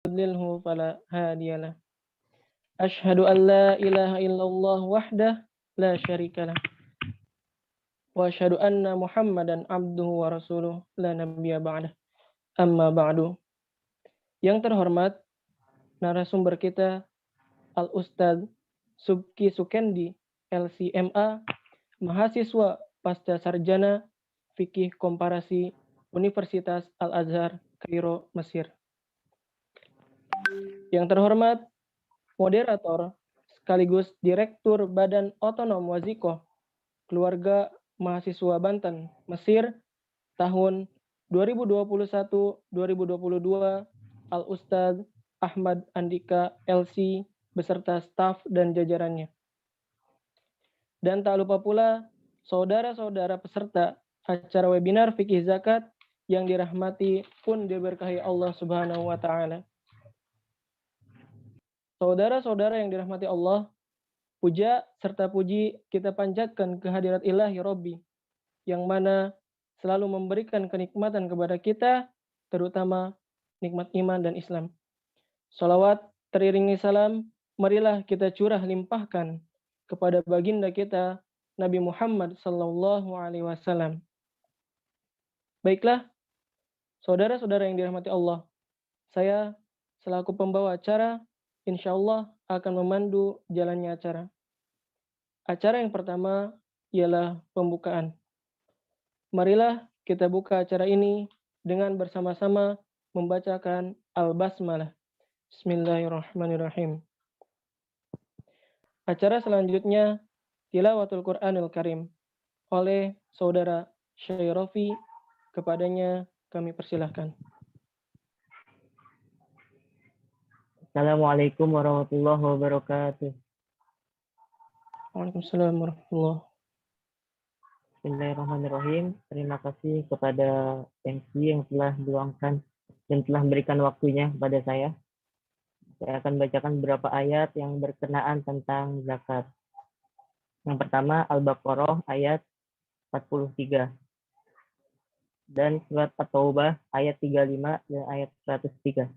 يضلله فلا هادي له أشهد أن لا إله إلا الله وحده لا شريك له وأشهد أن محمدا عبده ورسوله لا نبي بعده أما بعد. Yang terhormat narasumber kita Al-Ustadz Subki Sukendi LCMA, mahasiswa pasca sarjana Fikih Komparasi Universitas Al-Azhar, Kairo, Mesir. Yang terhormat moderator sekaligus Direktur Badan Otonom Wazikoh Keluarga Mahasiswa Banten, Mesir, tahun 2021-2022, Al-Ustadz Ahmad Andika LC beserta staf dan jajarannya. Dan tak lupa pula saudara-saudara peserta acara webinar Fikih Zakat yang dirahmati pun diberkahi Allah Subhanahu wa taala. Saudara-saudara yang dirahmati Allah, puja serta puji kita panjatkan kehadirat Ilahi Robbi yang mana selalu memberikan kenikmatan kepada kita, terutama nikmat iman dan Islam. Salawat teriringi salam, marilah kita curah limpahkan kepada baginda kita Nabi Muhammad sallallahu alaihi wasallam. Baiklah, saudara-saudara yang dirahmati Allah, saya selaku pembawa acara insyaallah akan memandu jalannya acara. Acara yang pertama ialah pembukaan. Marilah kita buka acara ini dengan bersama-sama membacakan Al-Basmalah. Bismillahirrahmanirrahim. Acara selanjutnya Tilawatul Quranul Karim oleh saudara Syairofi. Kepadanya kami persilahkan. Assalamualaikum warahmatullahi wabarakatuh. Waalaikumsalam warahmatullahi. Bismillahirrahmanirrahim. Terima kasih kepada MC yang telah meluangkan dan telah memberikan waktunya kepada saya. Saya akan bacakan beberapa ayat yang berkenaan tentang zakat. Yang pertama Al-Baqarah ayat 43 dan surat At-Taubah ayat 35 dan ayat 103.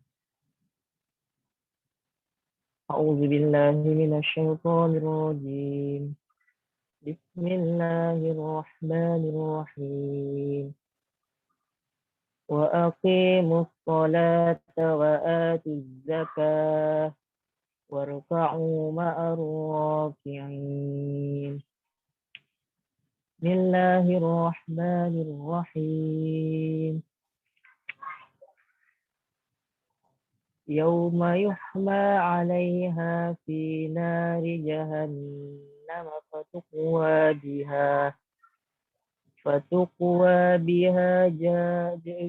A'udzu billahi minasyaitonir rajim. Bismillahirrahmanirrahim. Wa aqimus salata wa atuz zakah warka'u ma'ar raki'in. Bismillahirrahmanirrahim. Yawma yuhma 'alaiha fi nari jahannam fatuqwa biha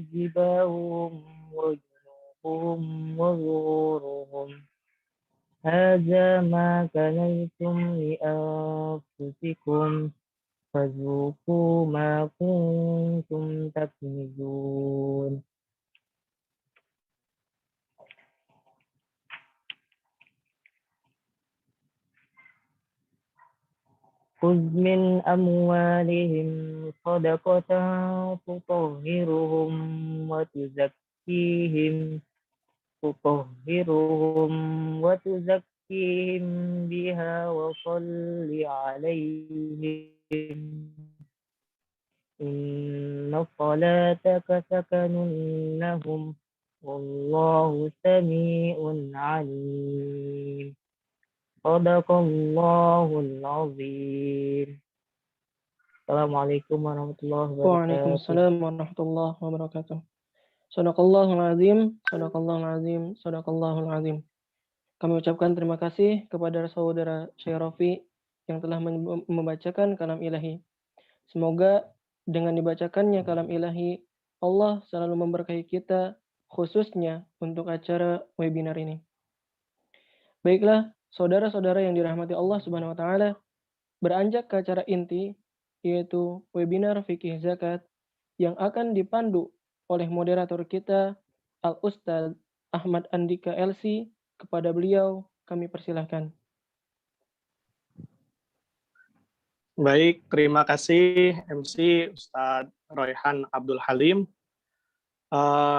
jibahum wa junubuhum wa zuhuruhum. Hadza ma kanaytum li anfusikum fazuqu ma kuntum taknizun. Khudh min amwalihim sadaqatan tutahhiruhum wa tuzakkihim biha wa shalli 'alaihim. Inna salataka sakanun lahum wallahu sami'un 'alim. Shadaqallahul azim. Assalamualaikum warahmatullahi wabarakatuh. Waalaikumsalam warahmatullahi wabarakatuh. Shadaqallahul azim, shadaqallahul azim, shadaqallahul azim. Kami ucapkan terima kasih kepada saudara Syairofi yang telah membacakan kalam ilahi. Semoga dengan dibacakannya kalam ilahi, Allah selalu memberkahi kita, khususnya untuk acara webinar ini. Baiklah, saudara-saudara yang dirahmati Allah Subhanahu wa taala, beranjak ke acara inti, yaitu webinar Fikih Zakat yang akan dipandu oleh moderator kita, Al-Ustadz Ahmad Andika LC. Kepada beliau, kami persilahkan. Baik, terima kasih MC Ustadz Royhan Abdul Halim.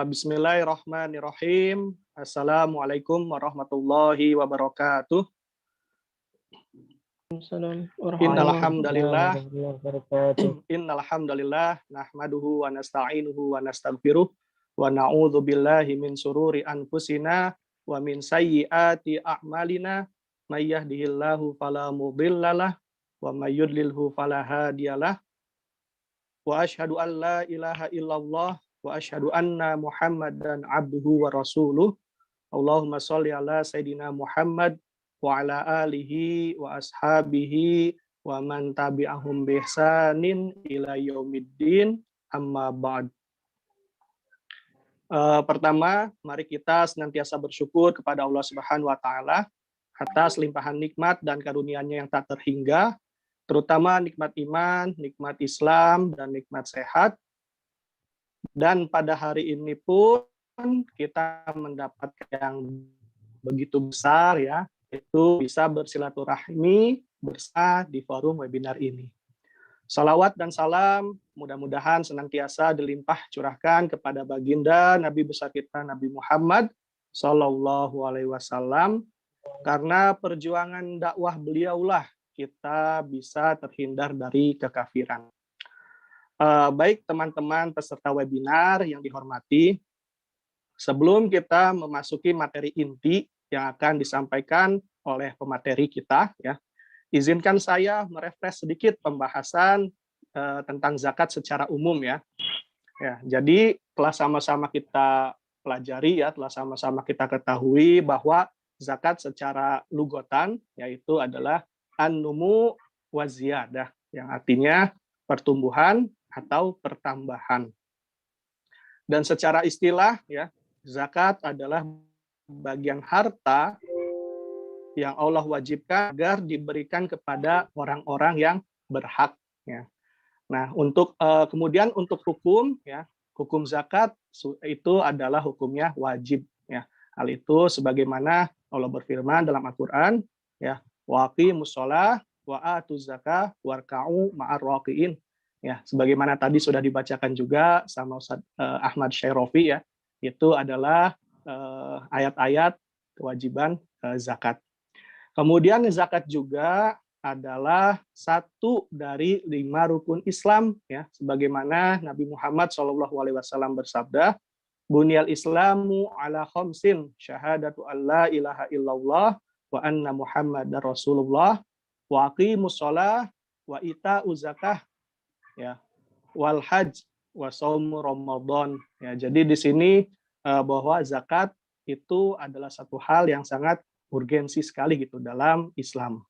Bismillahirrahmanirrahim. Assalamualaikum warahmatullahi wabarakatuh. Assalamualaikum Innal warahmatullahi hamdalillah Warahmatullahi wabarakatuh. innal hamdalillah nahmaduhu wa nasta'inuhu wa nastaghfiruh wa na'udzu billahi min sururi anfusina wa min sayyiati a'malina may yahdihillahu fala mudhillalah wa may yudlilhu fala hadiyalah wa asyhadu an la ilaha illallah wa asyhadu anna Muhammadan abduhu wa rasuluh. Allahumma sholli ala sayidina Muhammad wa ala alihi wa ashabihi wa man tabi'ahum bi ihsanin ila yaumiddin, amma ba'd. Pertama, mari kita senantiasa bersyukur kepada Allah Subhanahu wa taala atas limpahan nikmat dan karunia-Nya yang tak terhingga, terutama nikmat iman, nikmat Islam, dan nikmat sehat. Dan pada hari ini pun kita mendapatkan yang begitu besar, ya, itu bisa bersilaturahmi bersama di forum webinar ini. Salawat dan salam mudah-mudahan senantiasa dilimpah curahkan kepada baginda Nabi besar kita Nabi Muhammad Sallallahu Alaihi Wasallam, karena perjuangan dakwah beliaulah kita bisa terhindar dari kekafiran. Baik teman-teman peserta webinar yang dihormati, sebelum kita memasuki materi inti yang akan disampaikan oleh pemateri kita, ya, izinkan saya merefresh sedikit pembahasan tentang zakat secara umum, ya. Jadi telah sama-sama kita pelajari, ya, telah sama-sama kita ketahui bahwa zakat secara lugotan yaitu adalah an-numu wa ziyadah, yang artinya pertumbuhan atau pertambahan. Dan secara istilah, ya, zakat adalah bagian harta yang Allah wajibkan agar diberikan kepada orang-orang yang berhak, ya. Nah, kemudian untuk hukum, ya, hukum zakat itu adalah hukumnya wajib, ya. Hal itu sebagaimana Allah berfirman dalam Al-Qur'an, ya, waqimus shalah wa atuz zakah warka'u ma'ar raqiin, ya, sebagaimana tadi sudah dibacakan juga sama Ustaz Ahmad Syairofi, ya. Itu adalah ayat-ayat kewajiban zakat. Kemudian zakat juga adalah satu dari 5 rukun Islam, ya, sebagaimana Nabi Muhammad SAW bersabda, "Bunyal Islamu ala khamsin, syahadatu alla ilaha illallah wa anna Muhammadar Rasulullah, wa aqimus shalah wa ita'uz zakah, ya, wal hajj wa shaumu Ramadan." Ya, jadi di sini bahwa zakat itu adalah satu hal yang sangat urgensi sekali gitu dalam Islam.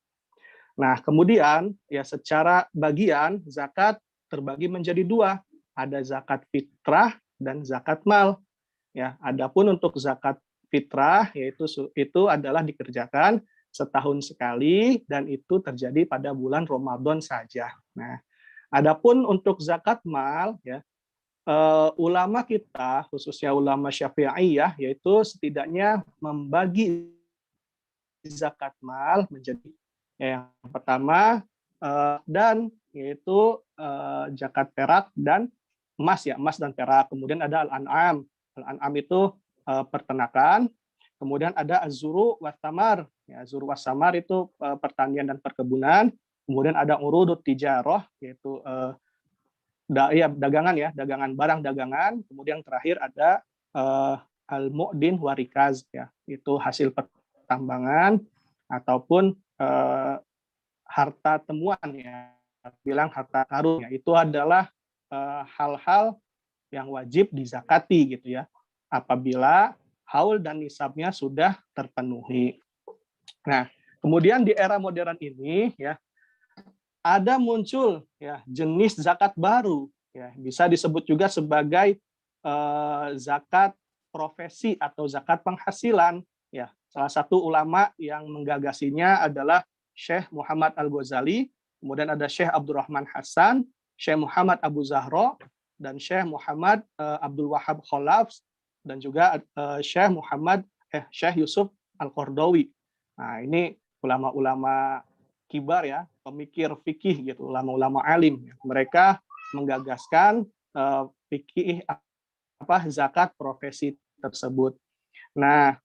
Nah, kemudian ya secara bagian zakat terbagi menjadi 2. Ada zakat fitrah dan zakat mal. Ya, adapun untuk zakat fitrah yaitu itu adalah dikerjakan setahun sekali dan itu terjadi pada bulan Ramadan saja. Nah, adapun untuk zakat mal, ya, ulama kita, khususnya ulama Syafi'iyah, yaitu setidaknya membagi zakat mal menjadi yang pertama dan yaitu zakat perak dan emas, ya, emas dan perak. Kemudian ada al-an'am. Al-an'am itu peternakan. Kemudian ada az-zuru was samar. Ya, zuru was samar itu pertanian dan perkebunan. Kemudian ada urudut tijarah, yaitu dagangan, ya, dagangan, barang dagangan. Kemudian terakhir ada al-mu'din warikaz, ya, itu hasil pertambangan ataupun harta temuan, ya, bilang harta karun, ya, itu adalah hal-hal yang wajib dizakati gitu, ya, apabila haul dan nisabnya sudah terpenuhi. Nah, kemudian di era modern ini, ya, ada muncul, ya, jenis zakat baru, ya, bisa disebut juga sebagai zakat profesi atau zakat penghasilan, ya. Salah satu ulama yang menggagasinya adalah Syekh Muhammad Al-Ghazali, kemudian ada Syekh Abdurrahman Hasan, Syekh Muhammad Abu Zahra, dan Syekh Muhammad Abdul Wahab Khalaf, dan juga Syekh Yusuf Al-Qardawi. Nah, ini ulama-ulama kibar, ya, pemikir fikih gitu, ulama-ulama alim. Mereka menggagaskan fikih zakat profesi tersebut. Nah,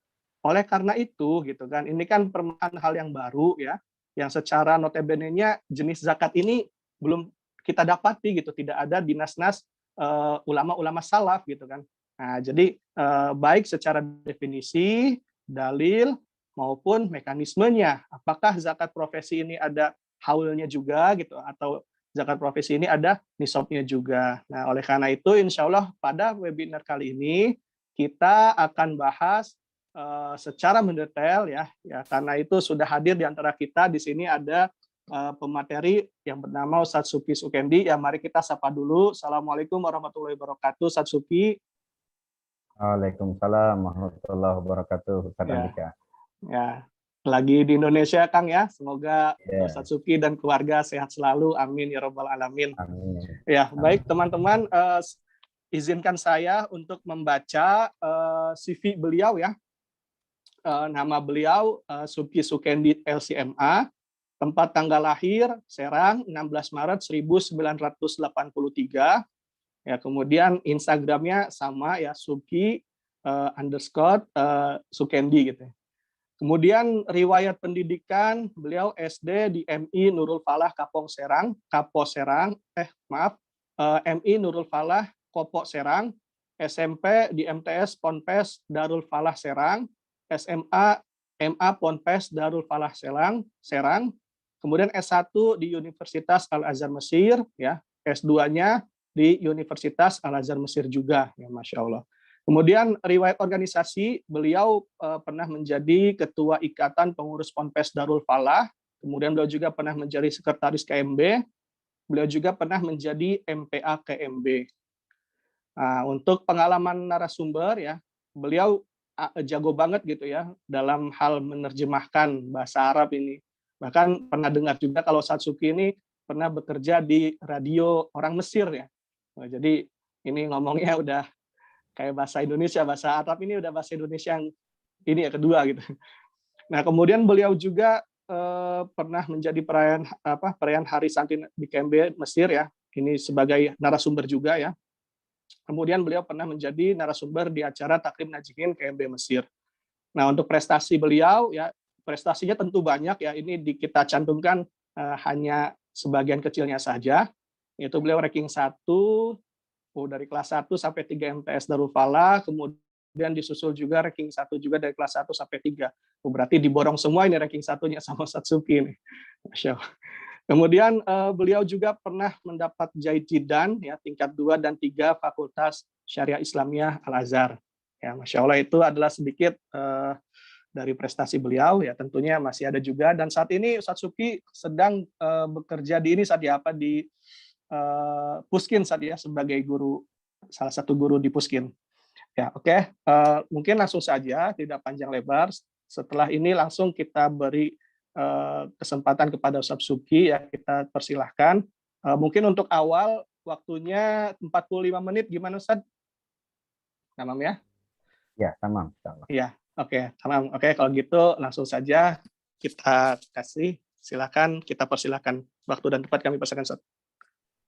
oleh karena itu gitu kan, ini kan permasalahan hal yang baru ya, yang secara notabene-nya jenis zakat ini belum kita dapati gitu, tidak ada di nas-nas ulama-ulama salaf gitu kan. Nah, jadi baik secara definisi, dalil maupun mekanismenya. Apakah zakat profesi ini ada haulnya juga gitu, atau zakat profesi ini ada nisabnya juga. Nah, oleh karena itu insya Allah pada webinar kali ini kita akan bahas secara mendetail ya, karena itu sudah hadir di antara kita di sini ada pemateri yang bernama Ustadz Suki Sukendi. Ya, mari kita sapa dulu. Assalamualaikum warahmatullahi wabarakatuh, Ustadz Suki. Waalaikumsalam warahmatullahi wabarakatuh, Ustadz Ya, Andika. ya. Lagi di Indonesia, Kang ya. Semoga Ustadz Suki dan keluarga sehat selalu. Amin ya robbal alamin. Amin. Ya, baik teman-teman, izinkan saya untuk membaca CV beliau ya. Nama beliau Suki Sukendi LCMA, tempat tanggal lahir Serang 16 Maret 1983. Ya, kemudian Instagramnya sama ya, Suki Sukendi gitu. Kemudian riwayat pendidikan beliau SD di MI Nurul Falah Kapos Serang, MI Nurul Falah Kopok Serang, SMP di MTS Ponpes Darul Falah Serang, SMA MA Ponpes Darul Falah Serang, kemudian S1 di Universitas Al Azhar Mesir, ya, S2-nya di Universitas Al Azhar Mesir juga, ya, Masya Allah. Kemudian riwayat organisasi, beliau pernah menjadi Ketua Ikatan Pengurus Ponpes Darul Falah, kemudian beliau juga pernah menjadi Sekretaris KMB, beliau juga pernah menjadi MPA KMB. Nah, untuk pengalaman narasumber ya, beliau jago banget gitu ya dalam hal menerjemahkan bahasa Arab ini. Bahkan pernah dengar juga kalau Satsuki ini pernah bekerja di radio orang Mesir ya. Nah, jadi ini ngomongnya udah kayak bahasa Indonesia, bahasa Arab ini udah bahasa Indonesia yang ini ya kedua gitu. Nah, kemudian beliau juga pernah menjadi perayaan Hari Santri di KMB Mesir ya. Ini sebagai narasumber juga ya. Kemudian beliau pernah menjadi narasumber di acara Takrim Najihin KMB Mesir. Nah, untuk prestasi beliau ya, prestasinya tentu banyak ya. Ini kita cantumkan hanya sebagian kecilnya saja. Yaitu beliau ranking 1 dari kelas 1 sampai 3 MTS Darul Falah, kemudian disusul juga ranking 1 juga dari kelas 1 sampai 3. Berarti diborong semua ini ranking 1-nya sama Satsuki ini. Masya Allah. Kemudian beliau juga pernah mendapat Jaijidan ya tingkat 2 dan 3 Fakultas Syariah Islamiyah Al-Azhar. Ya, Masya Allah, itu adalah sedikit dari prestasi beliau ya, tentunya masih ada juga. Dan saat ini Ustadz Suki sedang bekerja di ini di Puskin saat ya, sebagai guru, salah satu guru di Puskin. Ya, oke. Mungkin langsung saja, tidak panjang lebar. Setelah ini langsung kita beri kesempatan kepada Ustadz Suki ya, kita persilahkan. Mungkin untuk awal waktunya 45 menit, gimana Ustadz? Tamam ya? Ya, tamam. Ya, oke, tamam. Oke, kalau gitu langsung saja kita kasih. Silakan, kita persilahkan. Waktu dan tempat kami persilakan, Ustadz.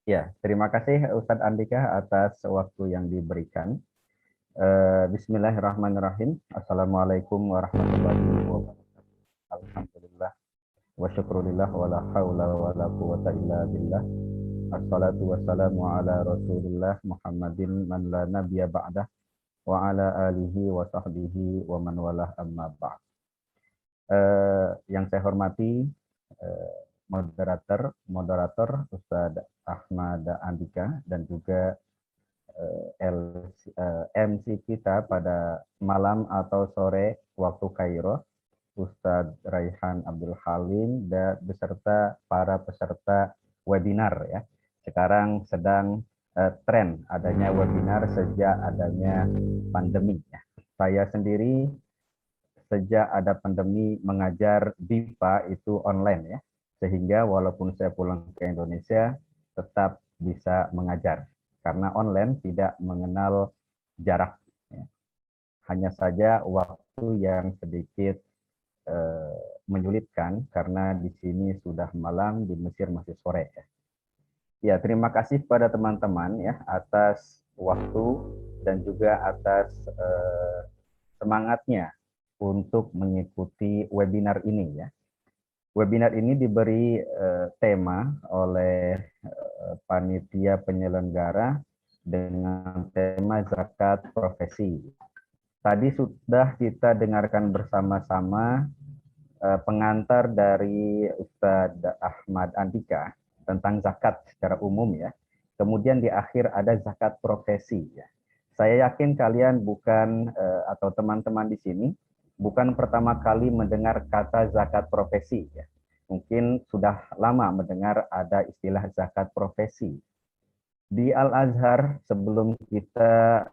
Ya, terima kasih Ustadz Andika atas waktu yang diberikan. Bismillahirrahmanirrahim. Assalamualaikum warahmatullahi wabarakatuh. Alhamdulillah. Wa syukurillah wa la hawla wa la quwata illa billah. Assalatu wassalamu ala rasulillah Muhammadin man la nabiyya ba'dah wa ala alihi wa sahbihi wa man walah amma ba'd. Yang saya hormati moderator Ustadz Ahmad Andika dan juga MC kita pada malam atau sore waktu Kairo, Ustadz Raihan Abdul Halim dan beserta para peserta webinar ya. Sekarang sedang tren adanya webinar sejak adanya pandemi ya. Saya sendiri sejak ada pandemi mengajar BIPA itu online ya. Sehingga walaupun saya pulang ke Indonesia tetap bisa mengajar. Karena online tidak mengenal jarak. Ya. Hanya saja waktu yang sedikit menyulitkan karena di sini sudah malam, di Mesir masih sore. Ya, ya terima kasih pada teman-teman ya atas waktu dan juga atas semangatnya untuk mengikuti webinar ini ya. Webinar ini diberi tema oleh panitia penyelenggara dengan tema zakat profesi. Tadi sudah kita dengarkan bersama-sama pengantar dari Ustadz Ahmad Andika tentang zakat secara umum ya. Kemudian di akhir ada zakat profesi ya. Saya yakin kalian bukan atau teman-teman di sini bukan pertama kali mendengar kata zakat profesi ya. Mungkin sudah lama mendengar ada istilah zakat profesi. Di Al-Azhar sebelum kita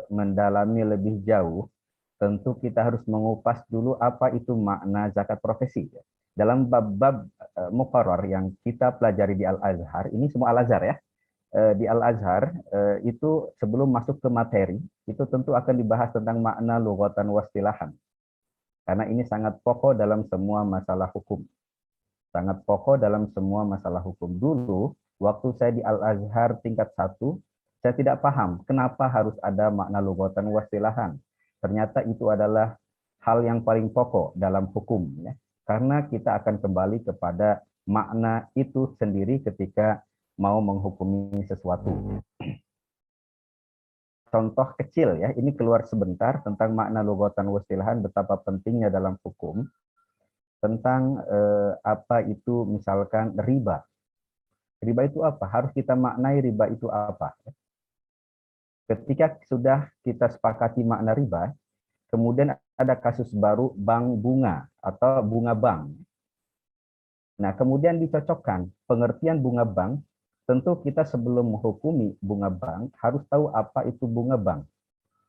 mendalami lebih jauh, tentu kita harus mengupas dulu apa itu makna zakat profesi. Dalam bab-bab muqarrar yang kita pelajari di Al-Azhar, ini semua Al-Azhar ya, di Al-Azhar itu sebelum masuk ke materi, itu tentu akan dibahas tentang makna lughatan wastilahan. Karena ini sangat pokok dalam semua masalah hukum. Sangat pokok dalam semua masalah hukum. Dulu, waktu saya di Al-Azhar tingkat 1, saya tidak paham kenapa harus ada makna lughatan wastilahan. Ternyata itu adalah hal yang paling pokok dalam hukum. Ya. Karena kita akan kembali kepada makna itu sendiri ketika mau menghukumi sesuatu. Contoh kecil ya, ini keluar sebentar tentang makna lughatan wastilahan, betapa pentingnya dalam hukum. Tentang apa itu misalkan riba. Riba itu apa? Harus kita maknai riba itu apa. Ketika sudah kita sepakati makna riba, kemudian ada kasus baru bank bunga atau bunga bank. Nah, kemudian dicocokkan pengertian bunga bank. Tentu kita sebelum menghukumi bunga bank harus tahu apa itu bunga bank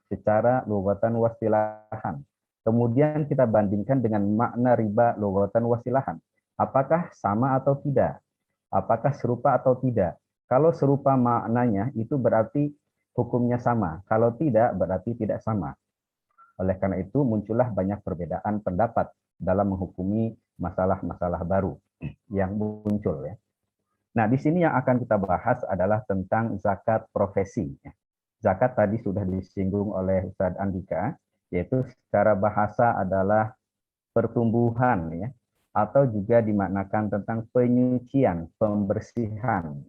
secara lughatan wastilahan. Kemudian kita bandingkan dengan makna riba lughatan wastilahan. Apakah sama atau tidak? Apakah serupa atau tidak? Kalau serupa maknanya itu berarti hukumnya sama. Kalau tidak berarti tidak sama. Oleh karena itu muncullah banyak perbedaan pendapat dalam menghukumi masalah-masalah baru yang muncul ya. Nah, di sini yang akan kita bahas adalah tentang zakat profesi. Zakat tadi sudah disinggung oleh Ustadz Andika, yaitu secara bahasa adalah pertumbuhan, ya, atau juga dimaknakan tentang penyucian, pembersihan.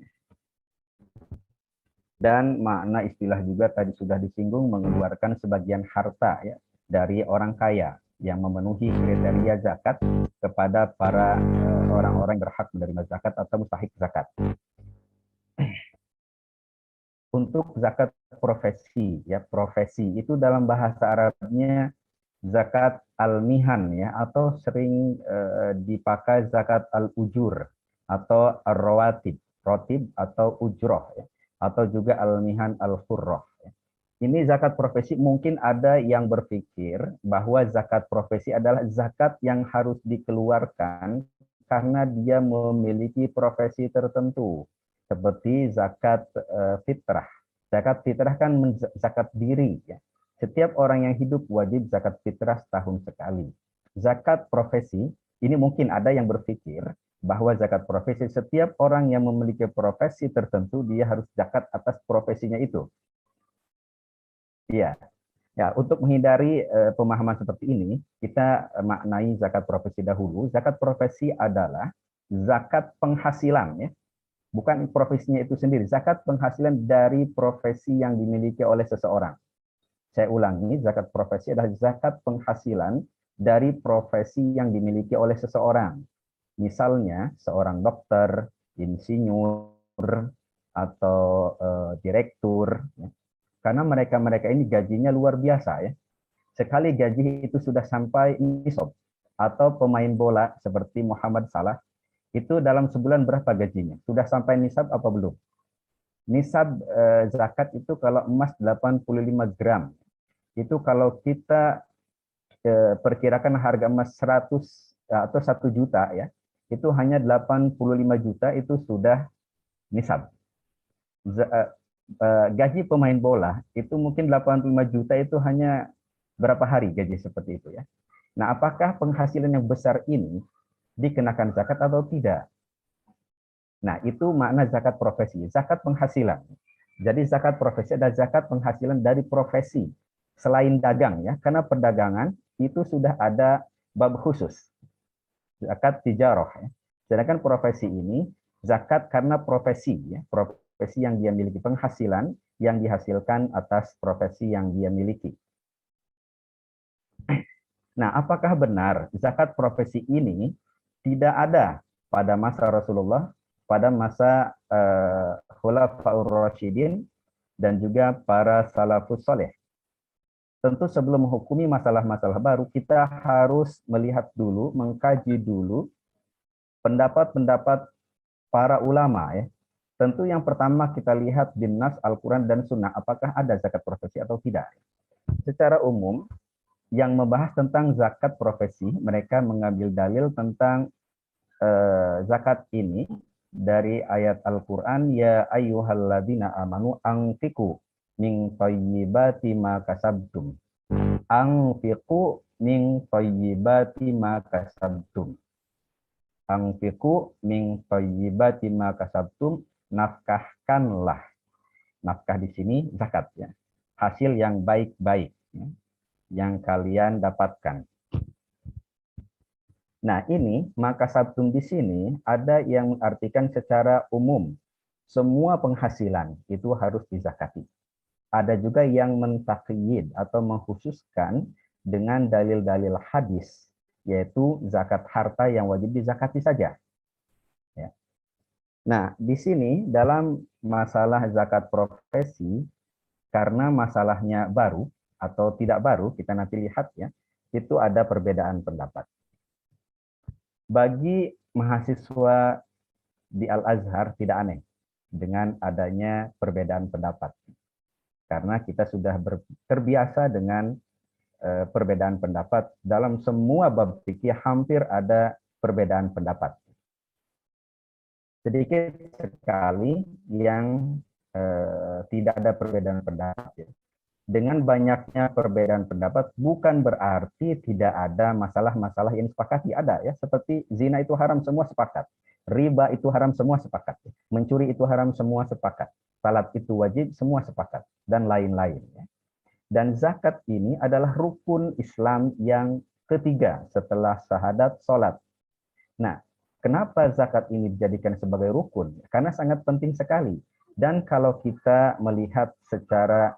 Dan makna istilah juga tadi sudah disinggung, mengeluarkan sebagian harta ya dari orang kaya yang memenuhi kriteria zakat kepada para orang-orang yang berhak menerima zakat atau mustahik zakat. Untuk zakat profesi, ya profesi itu dalam bahasa Arabnya zakat al-mihan ya, atau sering dipakai zakat al-ujur atau ar-rawatib, rotib atau ujroh ya, atau juga al-mihan al-furroh. Ini zakat profesi, mungkin ada yang berpikir bahwa zakat profesi adalah zakat yang harus dikeluarkan karena dia memiliki profesi tertentu, seperti zakat fitrah. Zakat fitrah kan zakat diri. Ya. Setiap orang yang hidup wajib zakat fitrah setahun sekali. Zakat profesi, ini mungkin ada yang berpikir bahwa zakat profesi, setiap orang yang memiliki profesi tertentu, dia harus zakat atas profesinya itu. Iya, ya untuk menghindari pemahaman seperti ini, kita maknai zakat profesi dahulu. Zakat profesi adalah zakat penghasilan, ya, bukan profesinya itu sendiri. Zakat penghasilan dari profesi yang dimiliki oleh seseorang. Saya ulangi, zakat profesi adalah zakat penghasilan dari profesi yang dimiliki oleh seseorang. Misalnya seorang dokter, insinyur, atau direktur. Ya. Karena mereka-mereka ini gajinya luar biasa ya. Sekali gaji itu sudah sampai nisab, atau pemain bola seperti Muhammad Salah, itu dalam sebulan berapa gajinya? Sudah sampai nisab apa belum? Nisab zakat itu kalau emas 85 gram. Itu kalau kita perkirakan harga emas 100 atau 1 juta ya, itu hanya 85 juta itu sudah nisab. Gaji pemain bola itu mungkin 85 juta itu hanya berapa hari gaji seperti itu ya. Nah, apakah penghasilan yang besar ini dikenakan zakat atau tidak? Nah, itu makna zakat profesi, zakat penghasilan. Jadi zakat profesi adalah zakat penghasilan dari profesi selain dagang ya, karena perdagangan itu sudah ada bab khusus, zakat tijarah ya. Sedangkan profesi ini zakat karena profesi ya, profesi yang dia miliki, penghasilan yang dihasilkan atas profesi yang dia miliki. Nah, apakah benar zakat profesi ini tidak ada pada masa Rasulullah, pada masa Khulafaur Rasyidin, dan juga para salafus soleh? Tentu sebelum menghukumi masalah-masalah baru, kita harus melihat dulu, mengkaji dulu pendapat-pendapat para ulama ya. Tentu yang pertama kita lihat di Nas Al-Quran dan Sunnah, apakah ada zakat profesi atau tidak. Secara umum, yang membahas tentang zakat profesi, mereka mengambil dalil tentang zakat ini dari ayat Al-Quran, ya ayyuhalladzina amanu anfiqu min thayyibati ma kasabtum. Anfiqu min thayyibati ma kasabtum. Anfiqu min thayyibati ma kasabtum, nafkahkanlah. Nafkah di sini zakat ya. Hasil yang baik-baik ya, yang kalian dapatkan. Nah, ini maka sabtum di sini ada yang mengartikan secara umum semua penghasilan itu harus dizakati. Ada juga yang mentaqyid atau mengkhususkan dengan dalil-dalil hadis, yaitu zakat harta yang wajib dizakati saja. Ya. Nah, di sini dalam masalah zakat profesi, karena masalahnya baru atau tidak baru, kita nanti lihat ya, itu ada perbedaan pendapat. Bagi mahasiswa di Al-Azhar tidak aneh dengan adanya perbedaan pendapat. Karena kita sudah terbiasa dengan perbedaan pendapat. Dalam semua bab fikih hampir ada perbedaan pendapat. Sedikit sekali yang tidak ada perbedaan pendapat. Dengan banyaknya perbedaan pendapat bukan berarti tidak ada masalah-masalah yang disepakati, ada ya, seperti zina itu haram semua sepakat, riba itu haram semua sepakat, mencuri itu haram semua sepakat, salat itu wajib semua sepakat, dan lain-lain ya. Dan zakat ini adalah rukun Islam yang ketiga setelah syahadat salat. Nah, kenapa zakat ini dijadikan sebagai rukun? Karena sangat penting sekali. Dan kalau kita melihat secara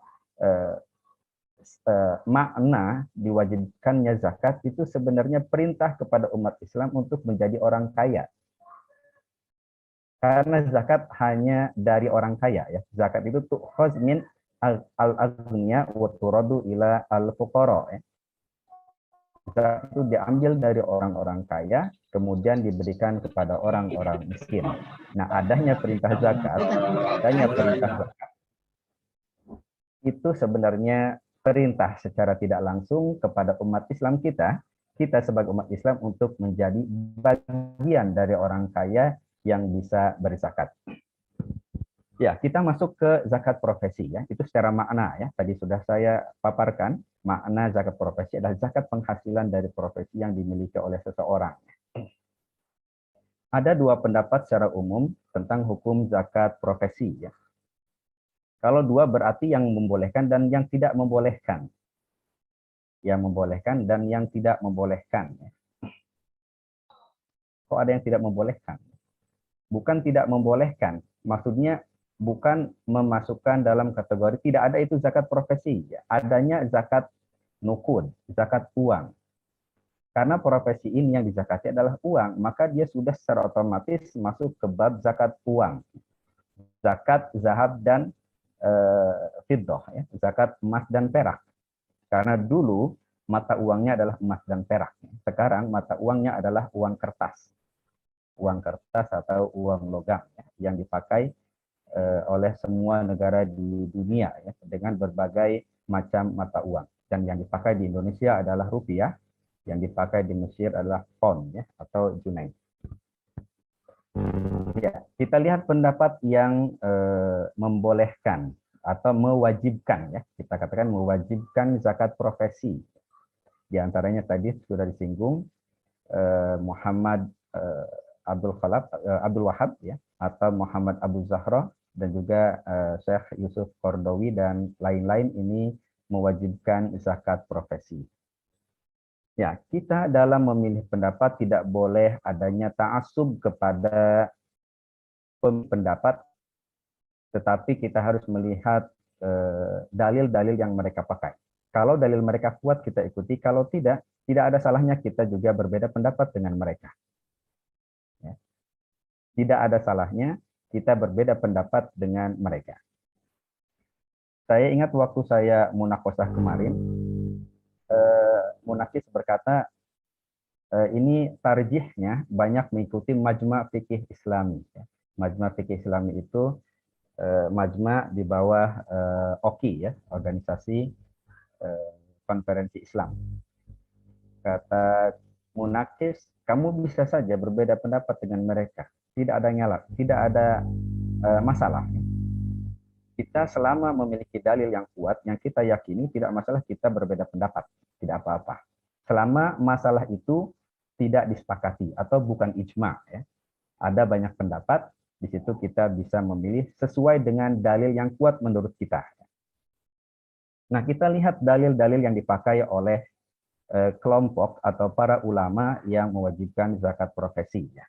makna diwajibkannya zakat itu sebenarnya perintah kepada umat Islam untuk menjadi orang kaya. Karena zakat hanya dari orang kaya ya. Zakat itu tu'khaz min al-aghniya wa turadu ila al-fuqara ya. Zakat itu diambil dari orang-orang kaya kemudian diberikan kepada orang-orang miskin. Nah, adanya perintah zakat itu sebenarnya perintah secara tidak langsung kepada umat Islam kita sebagai umat Islam untuk menjadi bagian dari orang kaya yang bisa berzakat. Ya, kita masuk ke zakat profesi ya. Itu secara makna ya. Tadi sudah saya paparkan, makna zakat profesi adalah zakat penghasilan dari profesi yang dimiliki oleh seseorang. Ada dua pendapat secara umum tentang hukum zakat profesi ya. Kalau dua berarti yang membolehkan dan yang tidak membolehkan. Yang membolehkan dan yang tidak membolehkan. Kok ada yang tidak membolehkan? Bukan tidak membolehkan. Maksudnya bukan memasukkan dalam kategori tidak ada itu zakat profesi. Adanya zakat nukud, zakat uang. Karena profesi ini yang dizakati adalah uang, maka dia sudah secara otomatis masuk ke bab zakat uang. Zakat zahab dan fiddah ya, zakat emas dan perak. Karena dulu mata uangnya adalah emas dan perak. Sekarang mata uangnya adalah uang kertas. Uang kertas atau uang logam ya, yang dipakai oleh semua negara di dunia ya, dengan berbagai macam mata uang. Dan yang dipakai di Indonesia adalah rupiah, yang dipakai di Mesir adalah pound ya, atau junai. Ya, kita lihat pendapat yang membolehkan atau mewajibkan ya, kita katakan mewajibkan zakat profesi. Di antaranya tadi sudah disinggung Muhammad Abdul Wahab ya, atau Muhammad Abu Zahra, dan juga Syekh Yusuf Qardawi dan lain-lain ini mewajibkan zakat profesi. Ya, kita dalam memilih pendapat tidak boleh adanya ta'assub kepada pendapat, tetapi kita harus melihat dalil-dalil yang mereka pakai. Kalau dalil mereka kuat kita ikuti, kalau tidak ada salahnya kita juga berbeda pendapat dengan mereka. Ya. Tidak ada salahnya kita berbeda pendapat dengan mereka. Saya ingat waktu saya munakosah kemarin, munakis berkata, ini tarjihnya banyak mengikuti Majma' Fikih Islami. Majma' Fikih Islami itu majma' di bawah OKI, ya, organisasi konferensi Islam. Kata munakis, kamu bisa saja berbeda pendapat dengan mereka. Tidak ada nyala, tidak ada masalah. Kita selama memiliki dalil yang kuat, yang kita yakini, tidak masalah kita berbeda pendapat. Tidak apa-apa. Selama masalah itu tidak disepakati atau bukan ijma. Ya. Ada banyak pendapat, di situ kita bisa memilih sesuai dengan dalil yang kuat menurut kita. Nah, kita lihat dalil-dalil yang dipakai oleh kelompok atau para ulama yang mewajibkan zakat profesi. Ya.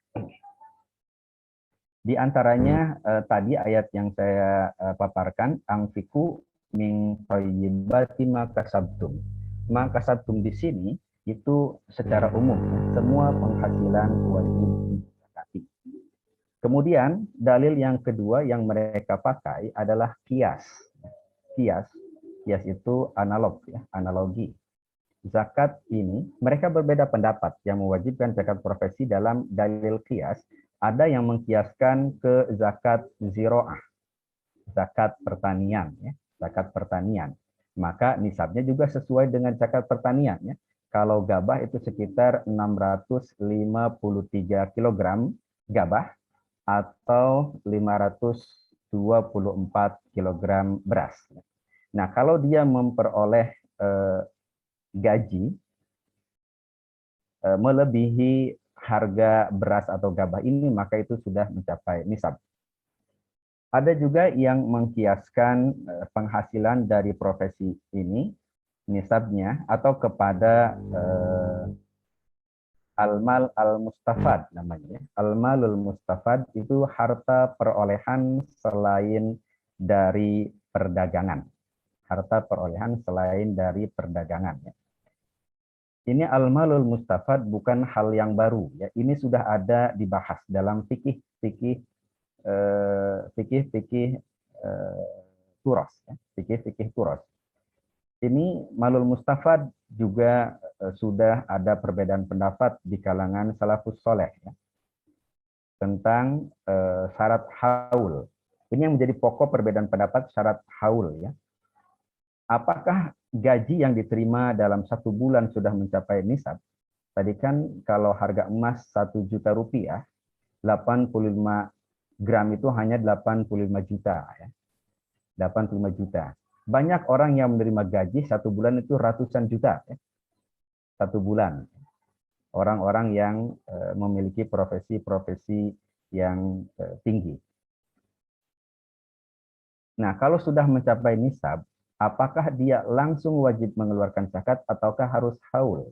Di antaranya tadi ayat yang saya paparkan, anfiqu min thayyibati ma kasabtum. Ma kasabtum di sini itu secara umum, semua penghasilan wajib dizakati. Kemudian dalil yang kedua yang mereka pakai adalah kias. Kias itu analog, ya, analogi. Zakat ini mereka berbeda pendapat yang mewajibkan zakat profesi dalam dalil kias. Ada yang mengkiaskan ke zakat ziro'ah, zakat pertanian, ya, zakat pertanian. Maka nisabnya juga sesuai dengan zakat pertanian. Ya. Kalau gabah itu sekitar 653 kg gabah atau 524 kg beras. Nah, kalau dia memperoleh gaji melebihi harga beras atau gabah ini, maka itu sudah mencapai nisab. Ada juga yang mengkiaskan penghasilan dari profesi ini, nisabnya, atau kepada al-mal al-mustafad namanya. Al-malul mustafad itu harta perolehan selain dari perdagangan. Harta perolehan selain dari perdagangan. Ya. Ini al-malul mustafad bukan hal yang baru, ya. Ini sudah ada dibahas dalam fikih turos, ya. Fikih turos. Ini malul mustafad juga sudah ada perbedaan pendapat di kalangan salafus soleh, ya, tentang syarat haul. Ini yang menjadi pokok perbedaan pendapat, syarat haul, ya. Apakah gaji yang diterima dalam 1 bulan sudah mencapai nisab? Tadi kan kalau harga emas 1 juta rupiah, 85 gram itu hanya 85 juta. Ya. 85 juta. Banyak orang yang menerima gaji 1 bulan itu ratusan juta. Ya. 1 bulan. Orang-orang yang memiliki profesi-profesi yang tinggi. Nah, kalau sudah mencapai nisab, apakah dia langsung wajib mengeluarkan zakat ataukah harus haul?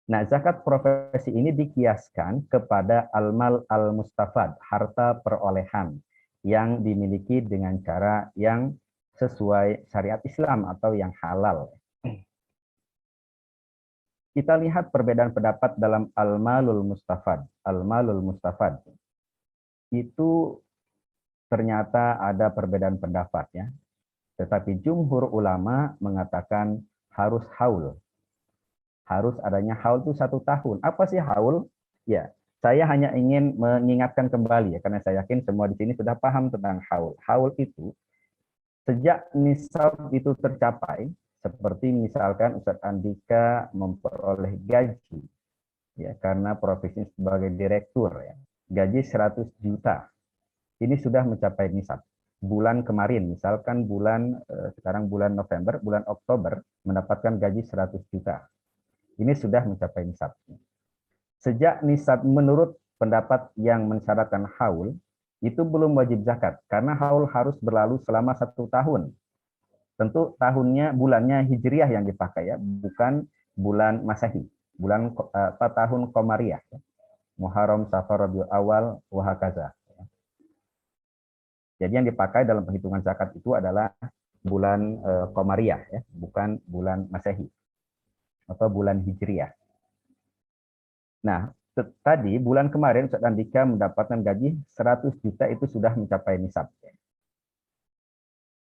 Nah, zakat profesi ini dikiaskan kepada al-mal al-mustafad, harta perolehan yang dimiliki dengan cara yang sesuai syariat Islam atau yang halal. Kita lihat perbedaan pendapat dalam al-malul mustafad. Al-malul mustafad itu ternyata ada perbedaan pendapat, ya. Tetapi jumhur ulama mengatakan harus haul. Harus adanya haul itu 1 tahun. Apa sih haul? Ya, saya hanya ingin mengingatkan kembali, ya, karena saya yakin semua di sini sudah paham tentang haul. Haul itu sejak nisab itu tercapai, seperti misalkan Ustadz Andika memperoleh gaji, ya, karena profesinya sebagai direktur, ya, gaji 100 juta. Ini sudah mencapai nisab. Bulan kemarin, misalkan sekarang bulan November, bulan Oktober, mendapatkan gaji 100 juta. Ini sudah mencapai nisab. Sejak nisab menurut pendapat yang mensyaratkan haul, itu belum wajib zakat, karena haul harus berlalu selama 1 tahun. Tentu bulannya Hijriyah yang dipakai ya, bukan bulan Masehi, tahun Qamariyah. Ya. Muharram, Safar, Rabiul Awal, wahakaza. Jadi yang dipakai dalam perhitungan zakat itu adalah bulan Qamariyah ya, bukan bulan Masehi atau bulan Hijriyah. Nah, tadi bulan kemarin Ustaz Andika mendapatkan gaji 100 juta itu sudah mencapai nisab.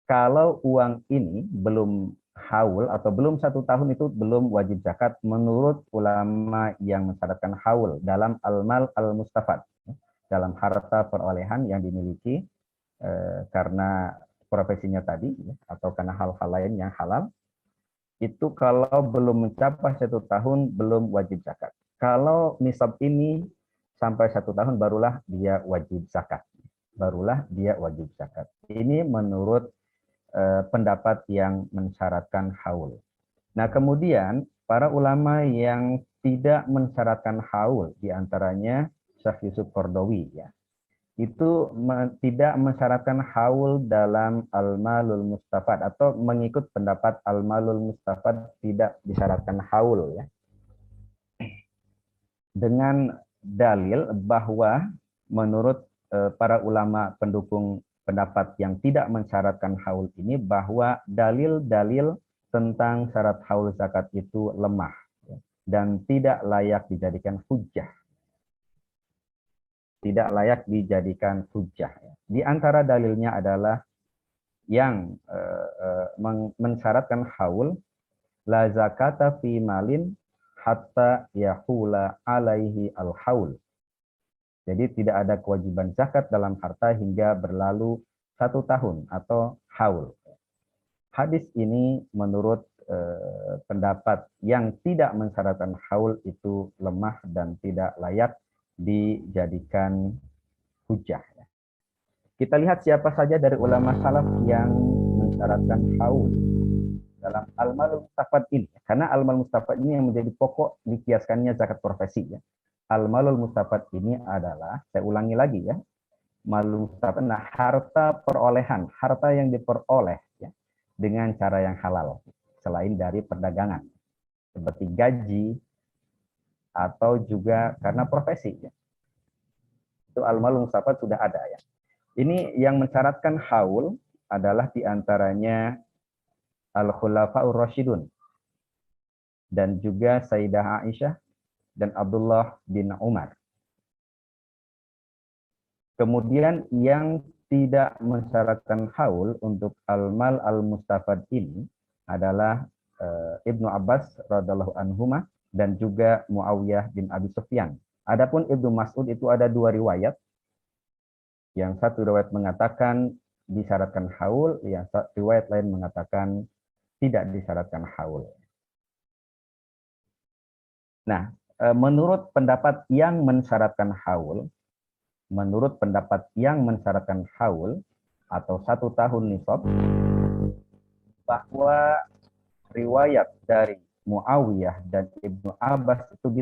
Kalau uang ini belum haul atau belum 1 tahun itu belum wajib zakat menurut ulama yang mensyaratkan haul dalam al-mal al-mustafad, dalam harta perolehan yang dimiliki karena profesinya tadi atau karena hal-hal lain yang halal, itu kalau belum mencapai 1 tahun belum wajib zakat. Kalau nisab ini sampai 1 tahun barulah dia wajib zakat. Ini menurut pendapat yang mensyaratkan haul. Nah, kemudian para ulama yang tidak mensyaratkan haul, diantaranya Syekh Yusuf Qardawi, ya, itu tidak mensyaratkan haul dalam al-malul mustafad atau mengikut pendapat al-malul mustafad tidak disyaratkan haul, ya. Dengan dalil bahwa menurut para ulama pendukung pendapat yang tidak mensyaratkan haul ini bahwa dalil-dalil tentang syarat haul zakat itu lemah dan tidak layak dijadikan hujjah. Di antara dalilnya adalah yang mensyaratkan haul, la zakata fi malin hatta yahula alaihi al-haul. Jadi tidak ada kewajiban zakat dalam harta hingga berlalu 1 tahun atau haul. Hadis ini menurut pendapat yang tidak mensyaratkan haul itu lemah dan tidak layak dijadikan hujjah. Kita lihat siapa saja dari ulama salaf yang mensyaratkan haul dalam al-malul mustafad ini. Karena al-malul mustafad ini yang menjadi pokok dikiaskannya zakat profesi, ya. Al-malul mustafad ini adalah, saya ulangi lagi ya, malul mustafad, nah harta perolehan, harta yang diperoleh ya, dengan cara yang halal, selain dari perdagangan, seperti gaji, atau juga karena profesi. Ya. Itu al-malul mustafad sudah ada ya. Ini yang mensyaratkan haul adalah diantaranya al-khulafa'ur rasyidun, dan juga Sayyidah Aisyah, dan Abdullah bin Umar. Kemudian yang tidak mensyaratkan haul untuk al-mal al-mustafad ini adalah Ibnu Abbas radhiyallahu anhuma dan juga Muawiyah bin Abi Sufyan. Adapun Ibnu Mas'ud itu ada 2 riwayat. Yang satu riwayat mengatakan disyaratkan haul, yang riwayat lain mengatakan tidak disyaratkan haul. Nah, menurut pendapat yang mensyaratkan haul, atau 1 tahun nisab, bahwa riwayat dari Muawiyah dan Ibnu Abbas itu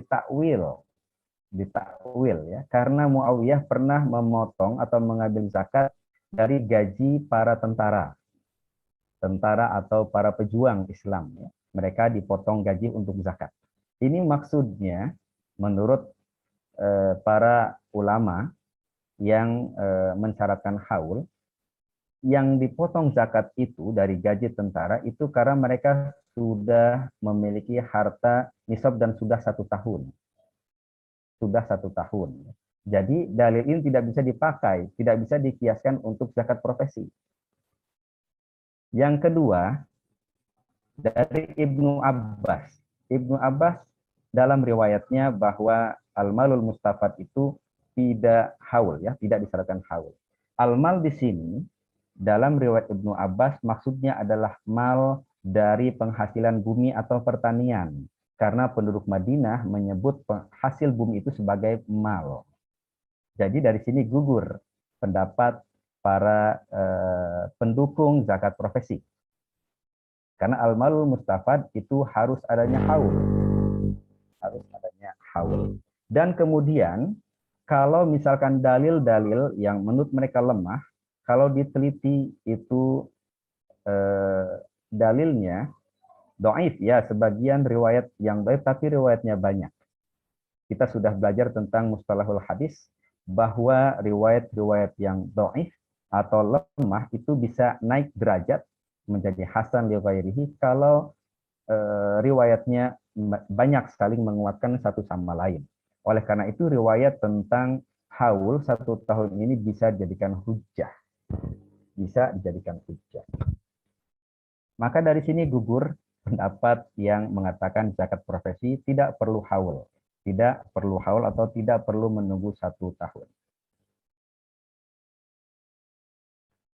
ditakwil ya, karena Muawiyah pernah memotong atau mengambil zakat dari gaji para tentara atau para pejuang Islam, ya. Mereka dipotong gaji untuk zakat. Ini maksudnya menurut para ulama yang mensyaratkan haul, yang dipotong zakat itu dari gaji tentara itu karena mereka sudah memiliki harta nisab dan sudah 1 tahun. Jadi dalil ini tidak bisa dipakai, tidak bisa dikiaskan untuk zakat profesi. Yang kedua, dari Ibnu Abbas. Ibnu Abbas dalam riwayatnya bahwa al-malul mustafad itu tidak haul, ya, tidak disyaratkan haul. Al-mal di sini dalam riwayat Ibnu Abbas maksudnya adalah mal dari penghasilan bumi atau pertanian, karena penduduk Madinah menyebut hasil bumi itu sebagai mal. Jadi dari sini gugur pendapat para pendukung zakat profesi. Karena al-malul mustafad itu harus adanya haul. Dan kemudian kalau misalkan dalil-dalil yang menurut mereka lemah, kalau diteliti itu dalilnya dhaif ya, sebagian riwayat yang dhaif tapi riwayatnya banyak. Kita sudah belajar tentang mustalahul hadis bahwa riwayat-riwayat yang dhaif atau lemah itu bisa naik derajat menjadi hasan li ghairihi kalau riwayatnya banyak saling menguatkan satu sama lain. Oleh karena itu riwayat tentang haul 1 tahun ini bisa dijadikan hujjah. Bisa dijadikan hujjah. Maka dari sini gugur pendapat yang mengatakan zakat profesi tidak perlu haul. Tidak perlu haul atau tidak perlu menunggu 1 tahun.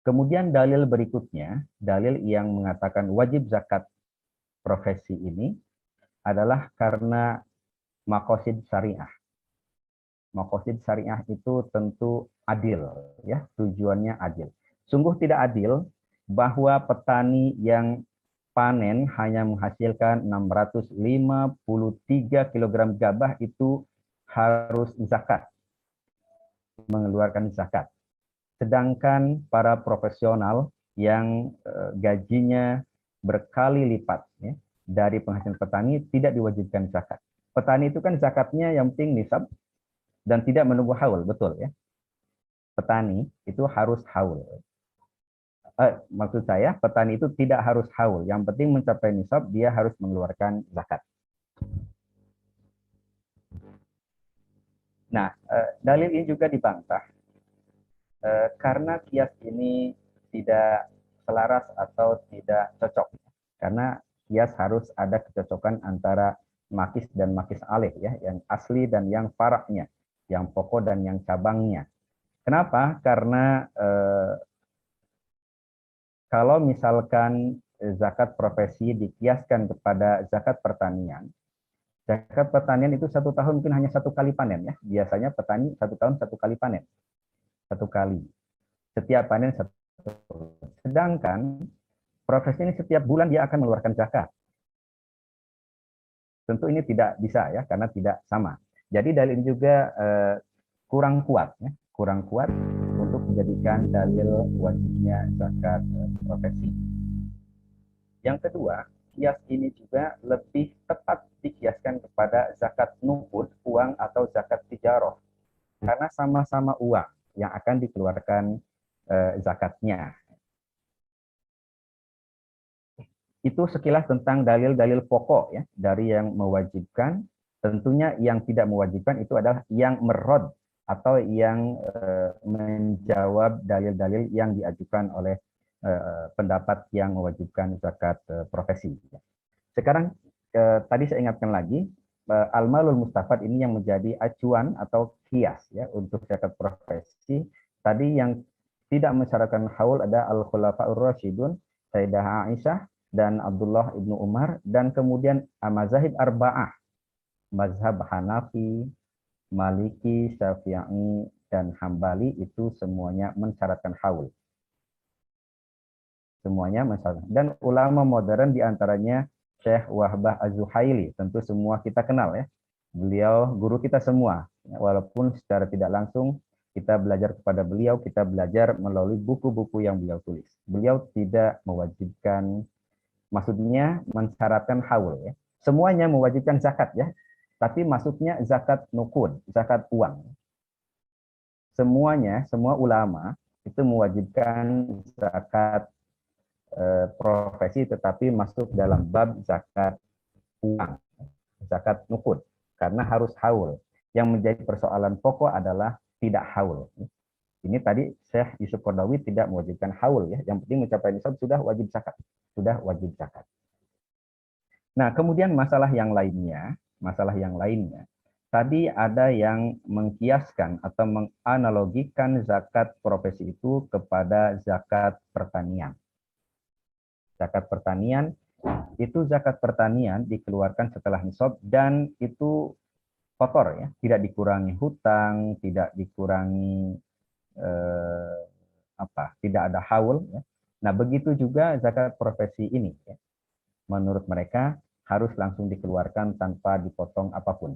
Kemudian dalil berikutnya, dalil yang mengatakan wajib zakat profesi ini adalah karena maqasid syariah. Maqasid syariah itu tentu adil, ya, tujuannya adil. Sungguh tidak adil bahwa petani yang panen hanya menghasilkan 653 kg gabah itu harus zakat, mengeluarkan zakat. Sedangkan para profesional yang gajinya berkali lipat ya, dari penghasilan petani tidak diwajibkan zakat. Petani itu kan zakatnya yang penting nisab dan tidak menunggu haul, betul ya. Petani itu harus haul. Maksud saya, petani itu tidak harus haul. Yang penting mencapai nisab, dia harus mengeluarkan zakat. Nah, dalil ini juga dibantah. Karena kias ini tidak selaras atau tidak cocok. Karena kias harus ada kecocokan antara makis dan makis alih, ya, yang asli dan yang faraknya, yang pokok dan yang cabangnya. Kenapa? Karena kalau misalkan zakat profesi dikiaskan kepada zakat pertanian itu 1 tahun mungkin hanya 1 kali panen ya. Biasanya petani 1 tahun 1 kali panen, 1 kali. Setiap panen 1. Sedangkan profesi ini setiap bulan dia akan mengeluarkan zakat. Tentu ini tidak bisa ya, karena tidak sama. Jadi dalil ini juga kurang kuat ya, kurang kuat untuk menjadikan dalil wajibnya zakat profesi. Yang kedua, kias ini juga lebih tepat dikiaskan kepada zakat nuqud, uang atau zakat tijarah. Karena sama-sama uang yang akan dikeluarkan zakatnya. Itu sekilas tentang dalil-dalil pokok ya dari yang mewajibkan. Tentunya yang tidak mewajibkan itu adalah yang merod atau yang menjawab dalil-dalil yang diajukan oleh pendapat yang mewajibkan zakat profesi. Sekarang tadi saya ingatkan lagi, al-malul mustafad ini yang menjadi acuan atau kias ya untuk zakat profesi. Tadi yang tidak mensyaratkan haul ada al-khulafaur rasyidun, Sayyidah Aisyah dan Abdullah ibnu Umar, dan kemudian mazahib arba'ah, mazhab Hanafi, Maliki, Syafi'i, dan Hambali itu semuanya mensyaratkan haul. Semuanya mensyaratkan. Dan ulama modern diantaranya Syekh Wahbah Az-Zuhaili, tentu semua kita kenal ya. Beliau guru kita semua, walaupun secara tidak langsung kita belajar kepada beliau, kita belajar melalui buku-buku yang beliau tulis. Beliau tidak mewajibkan, maksudnya mensyaratkan haul ya. Semuanya mewajibkan zakat ya. Tapi maksudnya zakat nuqud, zakat uang. Semuanya, semua ulama itu mewajibkan zakat profesi, tetapi masuk dalam bab zakat uang, zakat nuqud, karena harus haul. Yang menjadi persoalan pokok adalah tidak haul. Ini tadi Syekh Yusuf Qaradawi tidak mewajibkan haul ya. Yang penting mencapai nisab sudah wajib zakat, sudah wajib zakat. Nah, kemudian masalah yang lainnya. Tadi ada yang mengkiaskan atau menganalogikan zakat profesi itu kepada zakat pertanian. Zakat pertanian itu zakat pertanian dikeluarkan setelah nisab dan itu kotor ya, tidak dikurangi hutang, tidak dikurangi tidak ada haul ya. Nah, begitu juga zakat profesi ini ya. Menurut mereka harus langsung dikeluarkan tanpa dipotong apapun.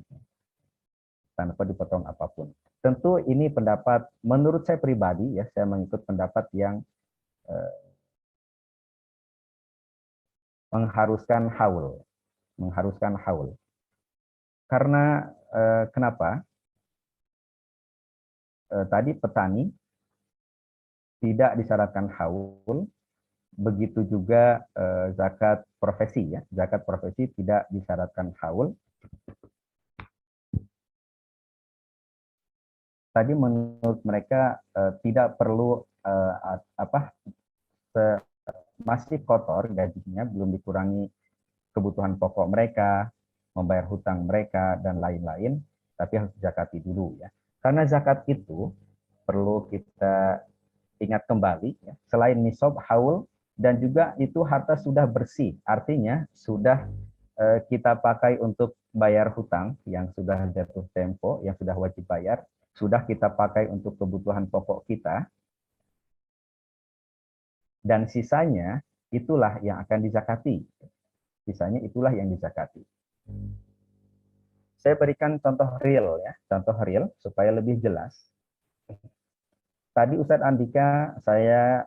Tanpa dipotong apapun. Tentu ini pendapat, menurut saya pribadi, ya, saya mengikut pendapat yang mengharuskan haul. Mengharuskan haul. Karena kenapa? Tadi petani tidak disyaratkan haul, begitu juga zakat profesi ya. Zakat profesi tidak disyaratkan haul. Tadi menurut mereka tidak perlu masih kotor gajinya, belum dikurangi kebutuhan pokok mereka, membayar hutang mereka dan lain-lain, tapi harus zakati dulu ya. Karena zakat itu perlu kita ingat kembali ya, selain nisab haul dan juga itu harta sudah bersih, artinya sudah kita pakai untuk bayar hutang yang sudah jatuh tempo, yang sudah wajib bayar, sudah kita pakai untuk kebutuhan pokok kita, dan sisanya itulah yang akan dizakati. Sisanya itulah yang dizakati. Saya berikan contoh real ya, contoh real supaya lebih jelas. Tadi Ustadz Andika saya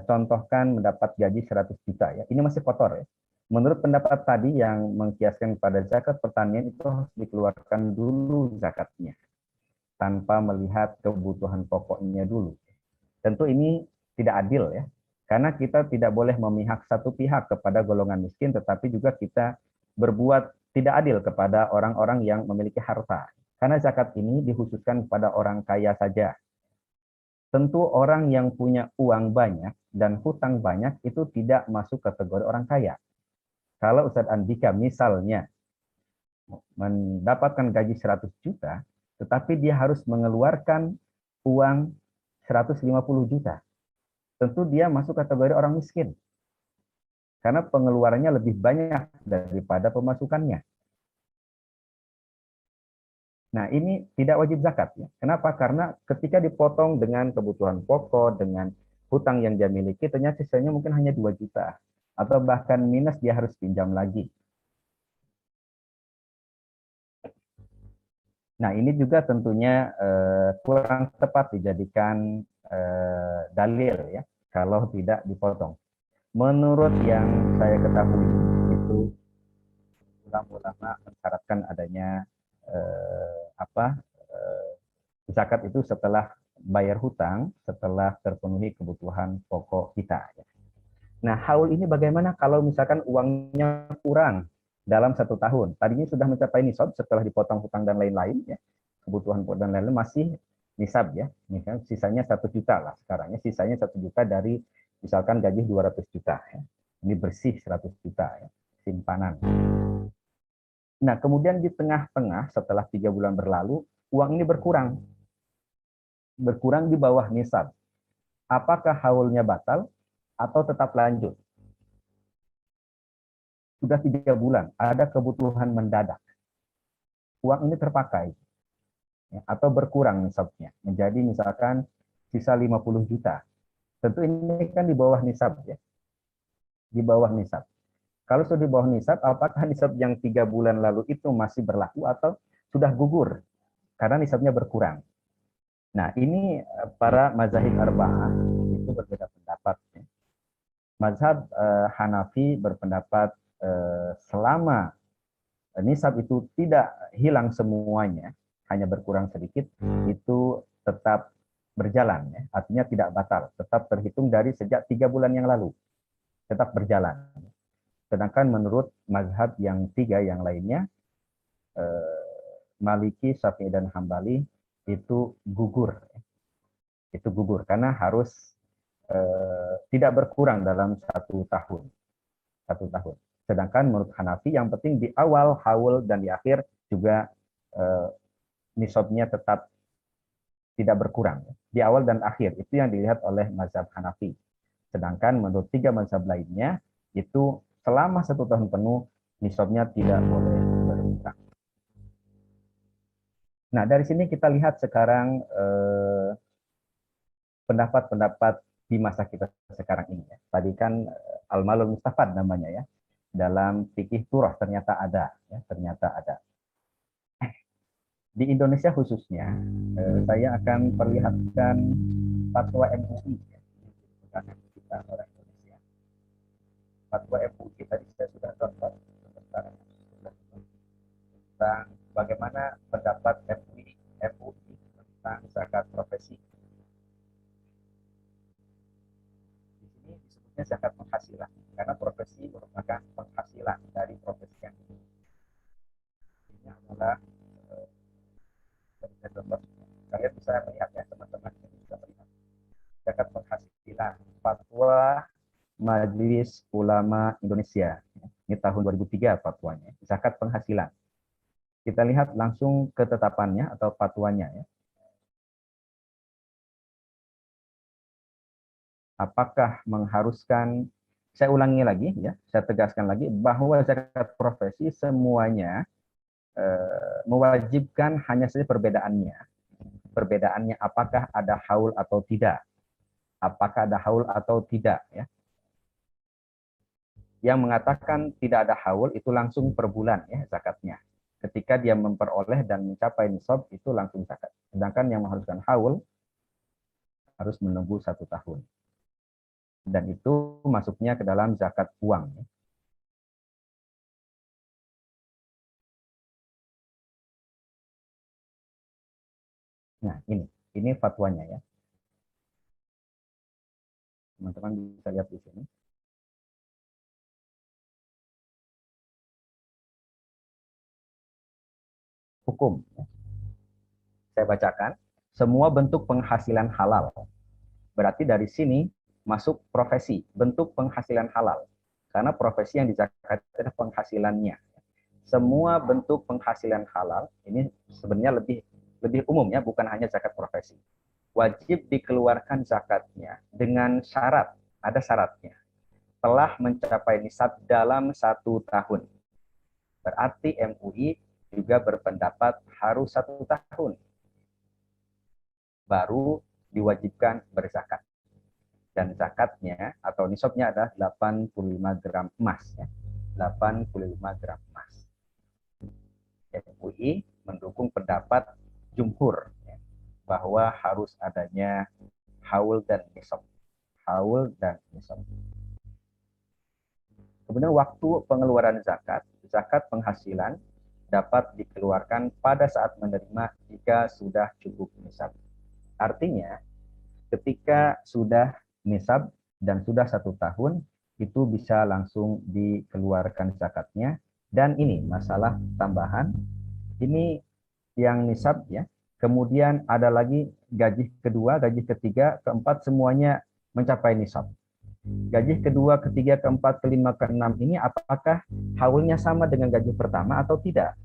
contohkan mendapat gaji 100 juta ya. Ini masih kotor ya. Menurut pendapat tadi yang mengkiaskan pada zakat pertanian itu harus dikeluarkan dulu zakatnya tanpa melihat kebutuhan pokoknya dulu. Tentu ini tidak adil ya. Karena kita tidak boleh memihak satu pihak kepada golongan miskin, tetapi juga kita berbuat tidak adil kepada orang-orang yang memiliki harta. Karena zakat ini dikhususkan pada orang kaya saja. Tentu orang yang punya uang banyak dan hutang banyak itu tidak masuk kategori orang kaya. Kalau Ustadz Andika misalnya mendapatkan gaji 100 juta, tetapi dia harus mengeluarkan uang 150 juta. Tentu dia masuk kategori orang miskin. Karena pengeluarannya lebih banyak daripada pemasukannya. Nah, ini tidak wajib zakat ya. Kenapa? Karena ketika dipotong dengan kebutuhan pokok, dengan hutang yang dia miliki, ternyata sisanya mungkin hanya 2 juta. Atau bahkan minus dia harus pinjam lagi. Nah, ini juga tentunya kurang tepat dijadikan dalil ya, kalau tidak dipotong. Menurut yang saya ketahui itu ulama-ulama mensyaratkan adanya zakat itu setelah bayar hutang, setelah terpenuhi kebutuhan pokok kita. Nah, haul ini bagaimana kalau misalkan uangnya kurang dalam 1 tahun? Tadinya sudah mencapai nisab setelah dipotong hutang dan lain-lain, ya. Kebutuhan pokok dan lain-lain masih nisab ya. Ini kan sisanya 1 juta lah sekarang ya. Sisanya 1 juta dari misalkan gaji 200 juta. Ya. Ini bersih 100 juta ya, simpanan. Nah, kemudian di tengah-tengah setelah 3 bulan berlalu, uang ini berkurang. Berkurang di bawah nisab. Apakah haulnya batal atau tetap lanjut? Sudah 3 bulan, ada kebutuhan mendadak. Uang ini terpakai. Ya, atau berkurang nisabnya. Menjadi misalkan sisa 50 juta. Tentu ini kan di bawah nisab ya. Di bawah nisab. Kalau sudah di bawah nisab, apakah nisab yang 3 bulan lalu itu masih berlaku atau sudah gugur? Karena nisabnya berkurang. Nah, ini para mazahib arba'ah itu berbeda pendapat. Ya. Mazhab Hanafi berpendapat selama nisab itu tidak hilang semuanya, hanya berkurang sedikit, itu tetap berjalan. Ya. Artinya tidak batal, tetap terhitung dari sejak 3 bulan yang lalu. Tetap berjalan. Sedangkan menurut mazhab yang 3 yang lainnya, Maliki, Syafi'i, dan Hambali, itu gugur. Itu gugur, karena harus tidak berkurang dalam 1 tahun. 1 tahun. Sedangkan menurut Hanafi, yang penting di awal, haul, dan di akhir juga nisabnya tetap tidak berkurang. Di awal dan akhir, itu yang dilihat oleh mazhab Hanafi. Sedangkan menurut 3 mazhab lainnya, itu selama 1 tahun penuh, nisabnya tidak boleh berkurang. Nah, dari sini kita lihat sekarang pendapat-pendapat di masa kita sekarang ini. Ya. Tadi kan Al-Malul Mustafad namanya ya. Dalam fikih Turah ternyata ada. Ya, ternyata ada. Di Indonesia khususnya, saya akan perlihatkan fatwa MUI. Ya. Kita orang Indonesia. Fatwa MUI tadi saya bagaimana pendapat MUI tentang zakat profesi. Di sini disebutnya zakat penghasilan, karena profesi merupakan penghasilan dari profesi yang ini adalah kalian bisa melihat ya, teman-teman bisa melihat zakat penghasilan fatwa Majelis Ulama Indonesia. Ini tahun 2003 fatwanya, zakat penghasilan. Kita lihat langsung ketetapannya atau fatwanya ya. Apakah mengharuskan, saya ulangi lagi ya, saya tegaskan lagi bahwa zakat profesi semuanya mewajibkan, hanya saja perbedaannya. Perbedaannya apakah ada haul atau tidak. Apakah ada haul atau tidak ya. Yang mengatakan tidak ada haul itu langsung per bulan ya zakatnya. Ketika dia memperoleh dan mencapai nisab itu langsung zakat. Sedangkan yang mengharuskan haul harus menunggu 1 tahun. Dan itu masuknya ke dalam zakat uang. Nah ini fatwanya ya. Teman-teman bisa lihat di sini. Hukum. Saya bacakan. Semua bentuk penghasilan halal. Berarti dari sini masuk profesi, bentuk penghasilan halal. Karena profesi yang dizakati adalah penghasilannya. Semua bentuk penghasilan halal, ini sebenarnya lebih umum ya, bukan hanya zakat profesi. Wajib dikeluarkan zakatnya dengan syarat, ada syaratnya. Telah mencapai nisab dalam 1 tahun. Berarti MUI juga berpendapat harus 1 tahun baru diwajibkan berzakat. Dan zakatnya atau nisabnya adalah 85 gram emas. Ya. 85 gram emas. MUI mendukung pendapat jumhur ya, bahwa harus adanya haul dan nisab. Haul dan nisab. Kemudian waktu pengeluaran zakat, zakat penghasilan dapat dikeluarkan pada saat menerima jika sudah cukup nisab. Artinya, ketika sudah nisab dan sudah 1 tahun, itu bisa langsung dikeluarkan zakatnya. Dan ini masalah tambahan, ini yang nisab ya. Kemudian ada lagi gaji kedua, gaji ketiga, keempat semuanya mencapai nisab. Gaji kedua, ketiga, keempat, kelima, keenam ini apakah haulnya sama dengan gaji pertama atau tidak?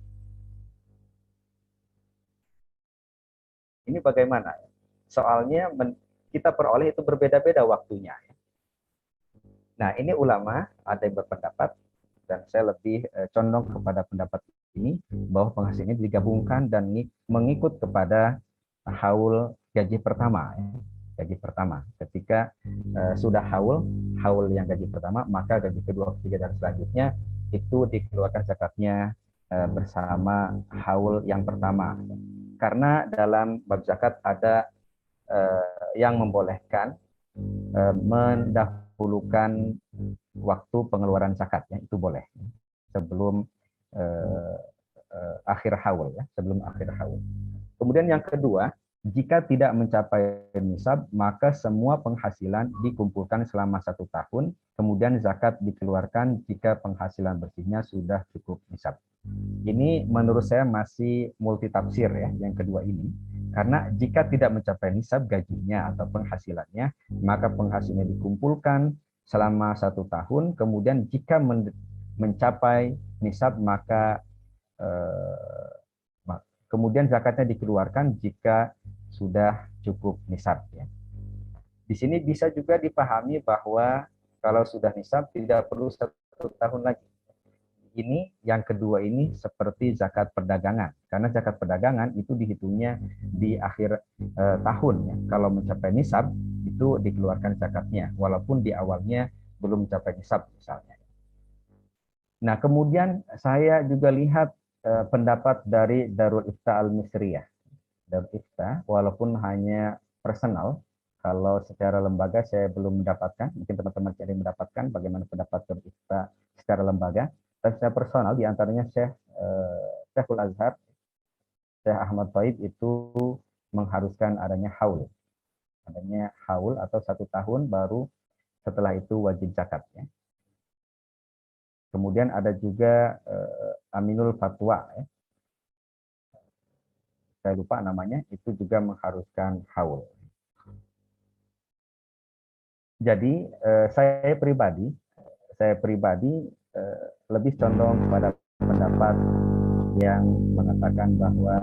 Ini bagaimana? Soalnya kita peroleh itu berbeda-beda waktunya. Nah, ini ulama ada yang berpendapat, dan saya lebih condong kepada pendapat ini, bahwa penghasilannya digabungkan dan mengikut kepada haul gaji pertama. Gaji pertama. Ketika sudah haul yang gaji pertama, maka gaji kedua, ketiga, dan selanjutnya itu dikeluarkan zakatnya bersama haul yang pertama. Karena dalam bab zakat ada yang membolehkan mendahulukan waktu pengeluaran zakat ya, itu boleh sebelum akhir haul ya, sebelum akhir haul. Kemudian yang kedua, jika tidak mencapai nisab, maka semua penghasilan dikumpulkan selama 1 tahun, kemudian zakat dikeluarkan jika penghasilan bersihnya sudah cukup nisab. Ini menurut saya masih multitafsir ya, yang kedua ini. Karena jika tidak mencapai nisab gajinya atau penghasilannya, maka penghasilannya dikumpulkan selama 1 tahun, kemudian jika mencapai nisab maka kemudian zakatnya dikeluarkan jika sudah cukup nisab. Ya. Di sini bisa juga dipahami bahwa kalau sudah nisab tidak perlu 1 tahun lagi. Ini yang kedua ini seperti zakat perdagangan, karena zakat perdagangan itu dihitungnya di akhir tahun ya. Kalau mencapai nisab itu dikeluarkan zakatnya walaupun di awalnya belum mencapai nisab misalnya. Nah, kemudian saya juga lihat pendapat dari Darul Ifta Al-Misriyah. Darul Ifta walaupun hanya personal, kalau secara lembaga saya belum mendapatkan, mungkin teman-teman cari mendapatkan bagaimana pendapat Darul Ifta secara lembaga. Dan secara personal diantaranya Syekhul Azhar, Syekh Ahmad Thaib itu mengharuskan adanya haul. Adanya haul atau 1 tahun baru setelah itu wajib zakat. Ya. Kemudian ada juga Aminul Fatwa. Ya. Saya lupa namanya, itu juga mengharuskan haul. Jadi saya pribadi lebih condong pada pendapat yang mengatakan bahwa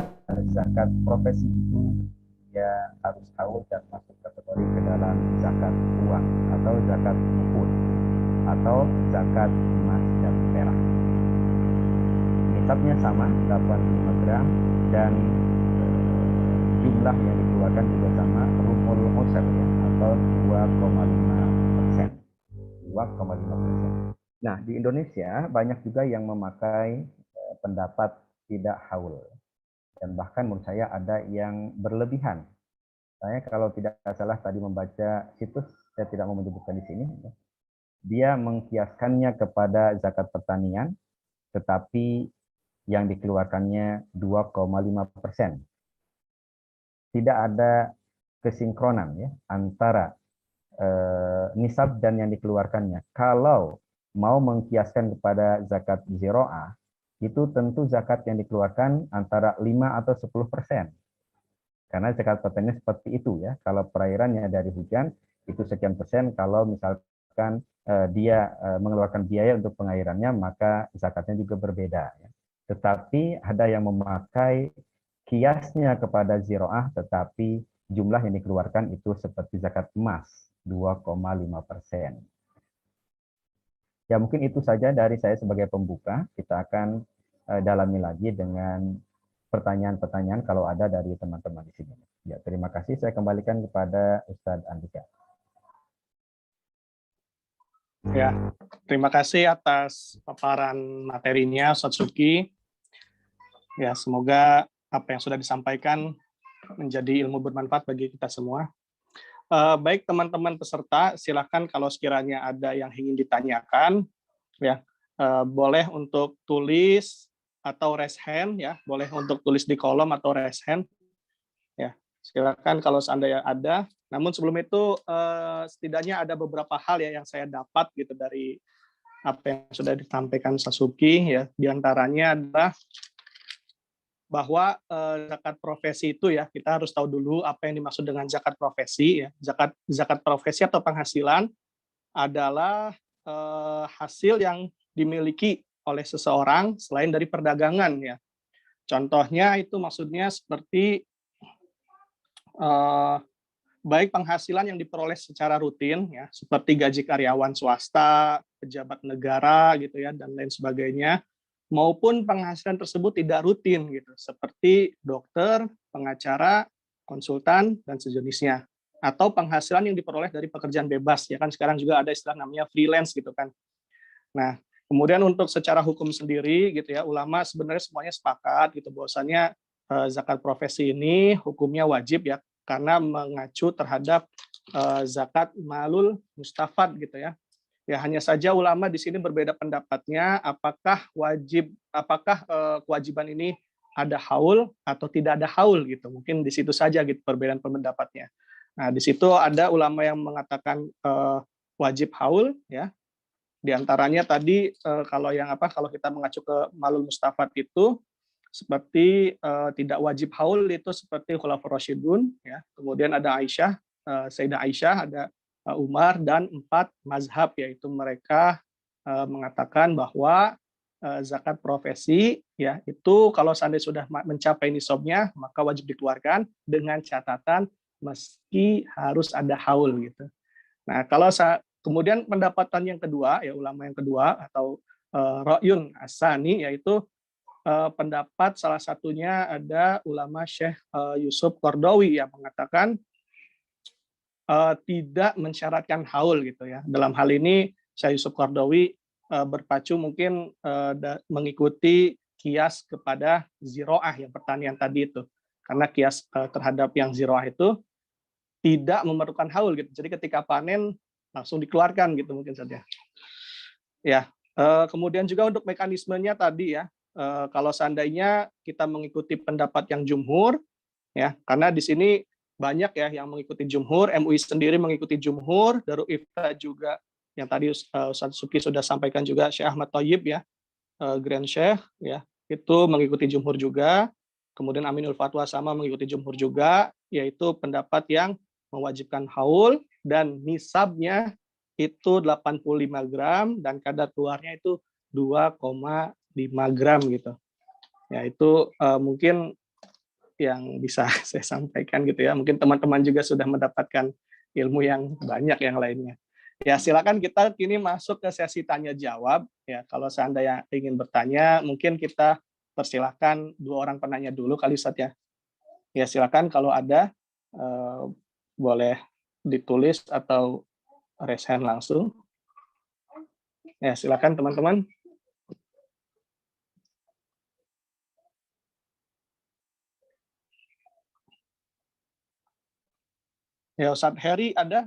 zakat profesi itu ya harus haul dan masuk kategori ke dalam zakat uang atau zakat nukul atau zakat emas dan perak. Nisabnya sama 85 gram dan jumlah yang dikeluarkan juga sama, rumul usr ya, atau 2,5%. 2,5%. Nah, di Indonesia banyak juga yang memakai pendapat tidak haul. Dan bahkan menurut saya ada yang berlebihan. Saya kalau tidak salah tadi membaca situs, saya tidak mau menyebutkan di sini. Dia mengkiaskannya kepada zakat pertanian, tetapi yang dikeluarkannya 2,5%. Tidak ada kesinkronan ya antara nisab dan yang dikeluarkannya. Kalau mau mengkiaskan kepada zakat ziro'ah, itu tentu zakat yang dikeluarkan antara 5 atau 10%. Karena zakat pertanian seperti itu ya. Kalau perairannya dari hujan, itu sekian persen. Kalau misalkan dia mengeluarkan biaya untuk pengairannya, maka zakatnya juga berbeda. Ya. Tetapi ada yang memakai kiasnya kepada ziro'ah, tetapi jumlah yang dikeluarkan itu seperti zakat emas, 2,5%. Ya mungkin itu saja dari saya sebagai pembuka. Kita akan dalami lagi dengan pertanyaan-pertanyaan kalau ada dari teman-teman di sini. Ya, terima kasih. Saya kembalikan kepada Ustadz Andika. Ya, terima kasih atas paparan materinya, Ustadz Suki. Ya, semoga apa yang sudah disampaikan menjadi ilmu bermanfaat bagi kita semua. Baik teman-teman peserta, silakan kalau sekiranya ada yang ingin ditanyakan, ya boleh untuk tulis atau raise hand, ya boleh untuk tulis di kolom atau raise hand, ya silakan kalau seandainya ada. Namun sebelum itu setidaknya ada beberapa hal ya yang saya dapat gitu dari apa yang sudah disampaikan Sasuki, ya diantaranya adalah bahwa zakat profesi itu ya kita harus tahu dulu apa yang dimaksud dengan zakat profesi ya. Zakat profesi atau penghasilan adalah hasil yang dimiliki oleh seseorang selain dari perdagangan ya. Contohnya itu maksudnya seperti baik penghasilan yang diperoleh secara rutin ya seperti gaji karyawan swasta, pejabat negara gitu ya dan lain sebagainya, maupun penghasilan tersebut tidak rutin gitu seperti dokter, pengacara, konsultan dan sejenisnya, atau penghasilan yang diperoleh dari pekerjaan bebas ya kan sekarang juga ada istilah namanya freelance gitu kan. Nah, kemudian untuk secara hukum sendiri gitu ya ulama sebenarnya semuanya sepakat gitu bahwasanya zakat profesi ini hukumnya wajib ya karena mengacu terhadap zakat malul mustafad gitu ya. Ya hanya saja ulama di sini berbeda pendapatnya apakah kewajiban ini ada haul atau tidak ada haul gitu. Mungkin di situ saja gitu perbedaan pendapatnya. Nah, di situ ada ulama yang mengatakan wajib haul ya. Di antaranya tadi kalau kita mengacu ke malul mustafad itu seperti tidak wajib haul itu seperti Khulafaur Rasyidun ya. Kemudian ada Aisyah, Sayyidah Aisyah, ada Umar dan 4 mazhab yaitu mereka mengatakan bahwa zakat profesi ya itu kalau seandainya sudah mencapai nisabnya maka wajib dikeluarkan dengan catatan meski harus ada haul gitu. Nah, kemudian pendapatan yang kedua ya ulama yang kedua atau Ra'yun As-Sani yaitu pendapat salah satunya ada ulama Syekh Yusuf Qardawi yang mengatakan tidak mensyaratkan haul gitu ya. Dalam hal ini Syekh Yusuf Qardawi berpacu mungkin mengikuti kias kepada ziro'ah yang pertanian tadi itu. Karena kias terhadap yang ziro'ah itu tidak memerlukan haul gitu. Jadi ketika panen langsung dikeluarkan gitu mungkin saja. Ya, kemudian juga untuk mekanismenya tadi ya, kalau seandainya kita mengikuti pendapat yang jumhur, ya, karena di sini banyak ya yang mengikuti jumhur, MUI sendiri mengikuti jumhur, Darul Ifta juga yang tadi Ustaz Suki sudah sampaikan juga, Syekh Ahmad Thayyib ya, Grand Syekh ya, itu mengikuti jumhur juga. Kemudian Aminul Fatwa sama mengikuti jumhur juga, yaitu pendapat yang mewajibkan haul dan nisabnya itu 85 gram dan kadar keluarnya itu 2,5 gram gitu. Ya itu mungkin yang bisa saya sampaikan gitu ya. Mungkin teman-teman juga sudah mendapatkan ilmu yang banyak yang lainnya. Ya silakan kita kini masuk ke sesi tanya jawab. Ya kalau seandainya ingin bertanya, mungkin kita persilahkan 2 orang penanya dulu kali Ustaz ya. Ya silakan kalau ada boleh ditulis atau raise hand langsung. Ya silakan teman-teman. Ya Ustadz Heri ada?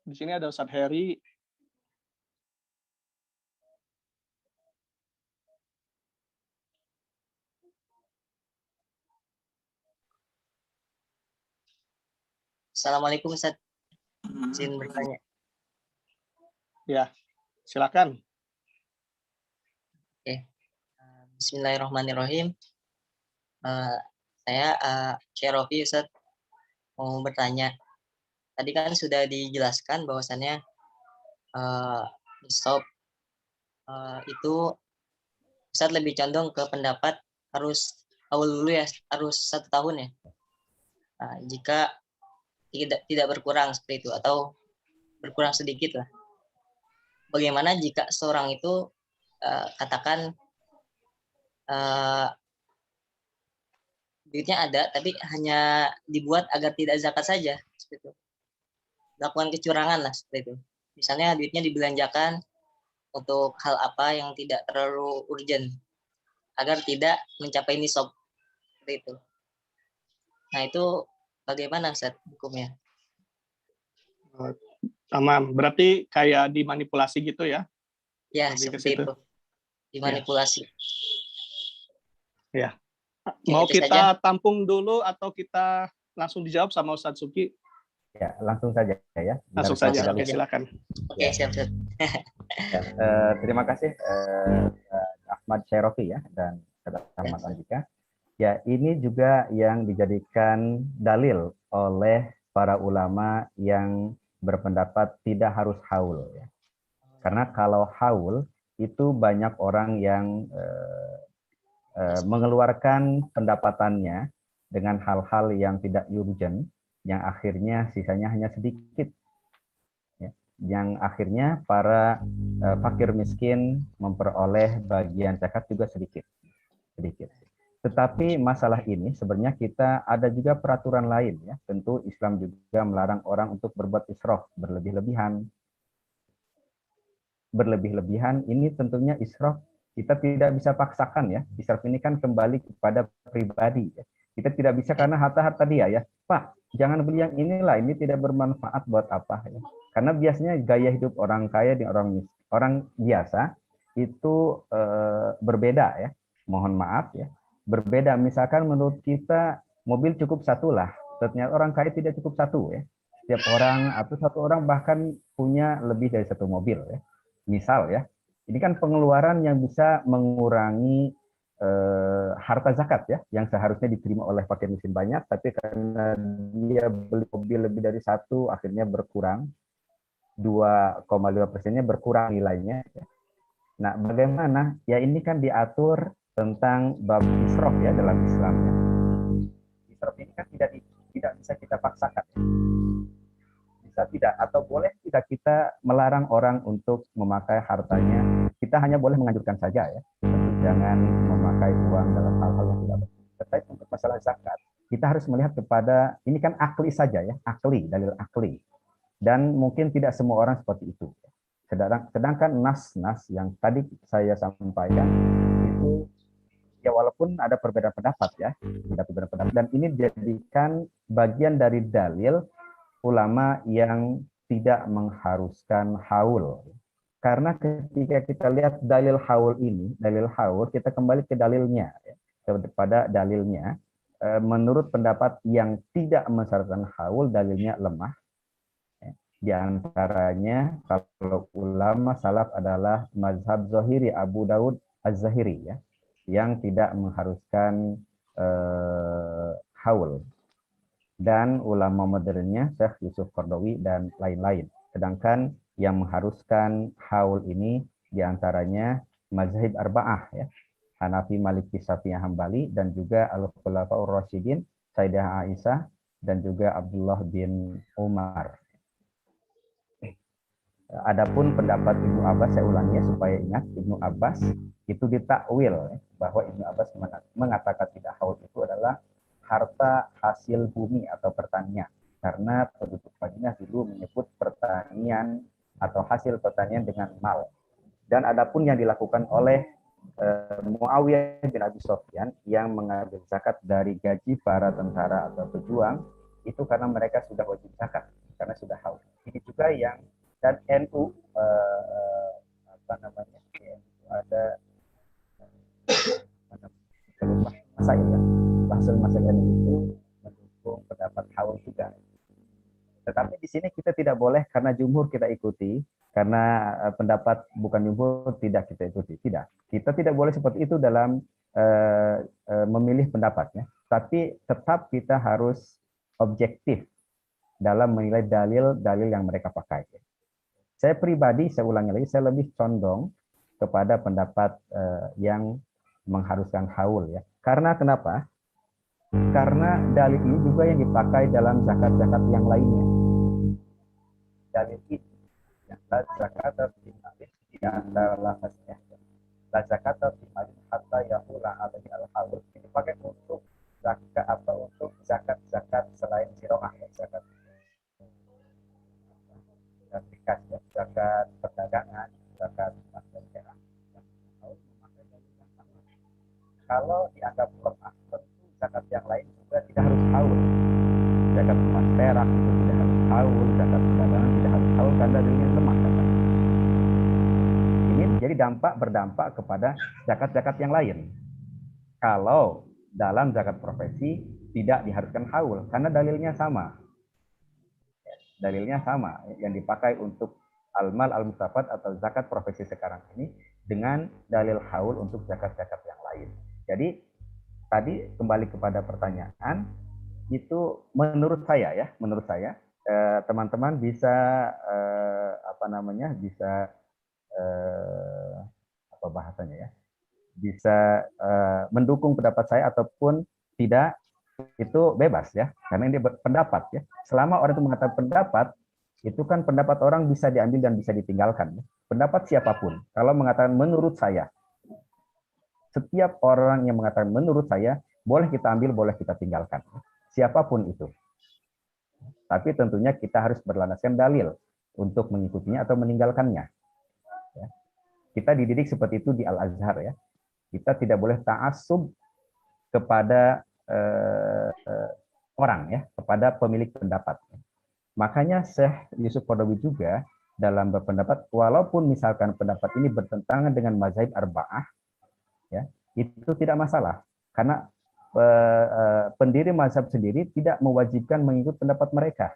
Di sini ada Ustadz Heri. Assalamualaikum Ustaz. Izin bertanya. Ya, silakan. Oke. Bismillahirrahmanirrahim. Saya Syarofi Ustaz mau bertanya. Tadi kan sudah dijelaskan bahwasannya nisab itu Ustaz lebih condong ke pendapat harus awal dulu ya, harus 1 tahun ya. Jika tidak berkurang seperti itu atau berkurang sedikit lah. Bagaimana jika seorang itu katakan duitnya ada tapi hanya dibuat agar tidak zakat saja seperti itu. Lakukan kecurangan lah seperti itu. Misalnya duitnya dibelanjakan untuk hal apa yang tidak terlalu urgent agar tidak mencapai nisab seperti itu. Nah, itu bagaimana Ustaz hukumnya? Tamam, berarti kayak dimanipulasi gitu ya? Ya, lebih seperti itu. Dimanipulasi. Ya. Mau kita tampung dulu atau kita langsung dijawab sama Ustadz Suki? Ya, langsung saja ya. Langsung saja, oke silakan. Oke, siap. Ya, terima kasih Ahmad Syarofi ya dan Ahmad Andika. Ya, ini juga yang dijadikan dalil oleh para ulama yang berpendapat tidak harus haul ya. Karena kalau haul itu banyak orang yang mengeluarkan pendapatannya dengan hal-hal yang tidak urgent, yang akhirnya sisanya hanya sedikit. Ya. Yang akhirnya para fakir miskin memperoleh bagian zakat juga sedikit. Tetapi masalah ini sebenarnya kita ada juga peraturan lain ya. Tentu Islam juga melarang orang untuk berbuat israf, berlebih-lebihan. Berlebih-lebihan ini tentunya israf kita tidak bisa paksakan ya. Israf ini kan kembali kepada pribadi ya. Kita tidak bisa karena harta-harta dia ya. Pak, jangan beli yang inilah, ini tidak bermanfaat buat apa ya. Karena biasanya gaya hidup orang kaya dengan orang biasa itu berbeda ya. Mohon maaf ya. Berbeda, misalkan menurut kita mobil cukup 1 lah, ternyata orang kaya tidak cukup 1 ya. Setiap orang atau 1 orang bahkan punya lebih dari 1 mobil ya. Misal ya, ini kan pengeluaran yang bisa mengurangi harta zakat ya, yang seharusnya diterima oleh fakir miskin banyak, tapi karena dia beli mobil lebih dari 1, akhirnya berkurang 2,5%-nya berkurang nilainya. Ya. Nah, bagaimana? Ya ini kan diatur tentang bab israf ya dalam Islam ya. Israf ini kan tidak bisa kita paksakan. Bisa tidak atau boleh tidak kita melarang orang untuk memakai hartanya. Kita hanya boleh menganjurkan saja ya. Tentu jangan memakai uang dalam hal-hal yang tidak benar. Tetapi untuk masalah zakat, kita harus melihat kepada ini kan akli saja ya, dalil akli. Dan mungkin tidak semua orang seperti itu. Sedangkan nas-nas yang tadi saya sampaikan itu ya walaupun ada perbedaan pendapat ya, dan ini dijadikan bagian dari dalil ulama yang tidak mengharuskan haul. Karena ketika kita lihat dalil haul ini, dalil haul, kita kembali ke dalilnya, ya, kepada dalilnya. Menurut pendapat yang tidak mensyaratkan haul, dalilnya lemah. Di antaranya, kalau ulama salaf adalah mazhab Zahiri, Abu Daud Az-Zahiri, ya, yang tidak mengharuskan haul. Dan ulama modernnya Syekh Yusuf Qaradawi dan lain-lain. Sedangkan yang mengharuskan haul ini diantaranya mazhab arba'ah, ya, Hanafi, Maliki, Syafi'i, Hambali, dan juga Al-Khulafaur Rasyidin, Sayyidah Aisyah, dan juga Abdullah bin Umar. Adapun pendapat Ibnu Abbas, saya ulangi ya supaya ingat, Ibnu Abbas itu ditakwil, ya, bahwa Ibnu Abbas mengatakan tidak haul itu adalah harta hasil bumi atau pertanian. Karena penduduk Madinah dulu menyebut pertanian atau hasil pertanian dengan mal. Dan adapun yang dilakukan oleh Muawiyah bin Abi Sufyan yang mengambil zakat dari gaji para tentara atau pejuang, itu karena mereka sudah wajib zakat, karena sudah haul. Ini juga yang, dan NU ada masail, ya, bahasa masail NU itu mendukung pendapat haul juga. Tetapi di sini kita tidak boleh karena jumhur kita ikuti, karena pendapat bukan jumhur tidak kita ikuti. Tidak. Kita tidak boleh seperti itu dalam memilih pendapatnya. Tapi tetap kita harus objektif dalam menilai dalil-dalil yang mereka pakai. Saya pribadi, saya ulangi lagi, saya lebih condong kepada pendapat yang mengharuskan haul, ya. Karena kenapa? Karena dalil ini juga yang dipakai dalam zakat-zakat yang lainnya. Dalil ini, la zakata fi malin tidak ada lafaznya. La zakata fi malin hatta yahula alaihi al-haul. Ini dipakai untuk zakat atau untuk zakat-zakat selain ziroah, ya, zakat zakat perdagangan, zakat masyarakat. Kalau dianggap lemah, tentu zakat yang lain juga tidak harus haul. Zakat emas perak itu tidak harus haul, zakat perdagangan tidak harus haul karena dalilnya lemah. Ini jadi berdampak kepada zakat-zakat yang lain. Kalau dalam zakat profesi tidak diharuskan haul karena dalilnya sama. Dalilnya sama yang dipakai untuk al-mal al-mustafad atau zakat profesi sekarang ini dengan dalil haul untuk zakat-zakat yang lain. Jadi tadi kembali kepada pertanyaan itu menurut saya, ya, menurut saya teman-teman bisa bisa apa bahasanya, ya, bisa mendukung pendapat saya ataupun tidak, itu bebas, ya, karena ini pendapat, ya. Selama orang itu mengatakan pendapat, itu kan pendapat orang bisa diambil dan bisa ditinggalkan, ya. Pendapat siapapun, kalau mengatakan menurut saya, setiap orang yang mengatakan menurut saya, boleh kita ambil, boleh kita tinggalkan. Siapapun itu. Tapi tentunya kita harus berlandaskan dalil untuk mengikutinya atau meninggalkannya. Ya. Kita dididik seperti itu di Al-Azhar, ya. Kita tidak boleh ta'assub kepada orang, ya, kepada pemilik pendapat. Makanya Syekh Yusuf Qaradawi juga dalam berpendapat, walaupun misalkan pendapat ini bertentangan dengan mazhab arba'ah, ya, itu tidak masalah karena pendiri mazhab sendiri tidak mewajibkan mengikut pendapat mereka.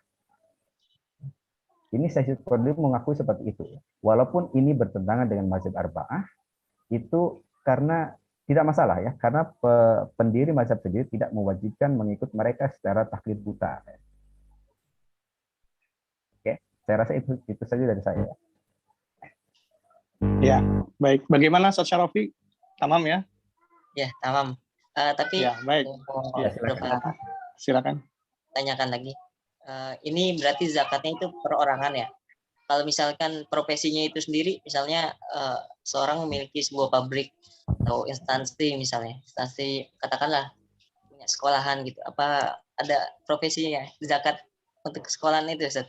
Ini Syekh Qaradawi mengakui seperti itu. Walaupun ini bertentangan dengan mazhab arba'ah, itu karena tidak masalah, ya, karena pendiri mazhab sendiri tidak mewajibkan mengikut mereka secara taklid buta. Oke, saya rasa itu saja dari saya. Ya, baik. Bagaimana Ustaz Syarafi? Tamam, ya? Ya, tamam. Tapi ya, baik. Ya, silakan. Tanyakan lagi. Ini berarti zakatnya itu perorangan, ya? Kalau misalkan profesinya itu sendiri, misalnya seorang memiliki sebuah pabrik atau instansi, misalnya instansi katakanlah punya sekolahan gitu, apa ada profesinya zakat untuk sekolahan itu, Ustaz?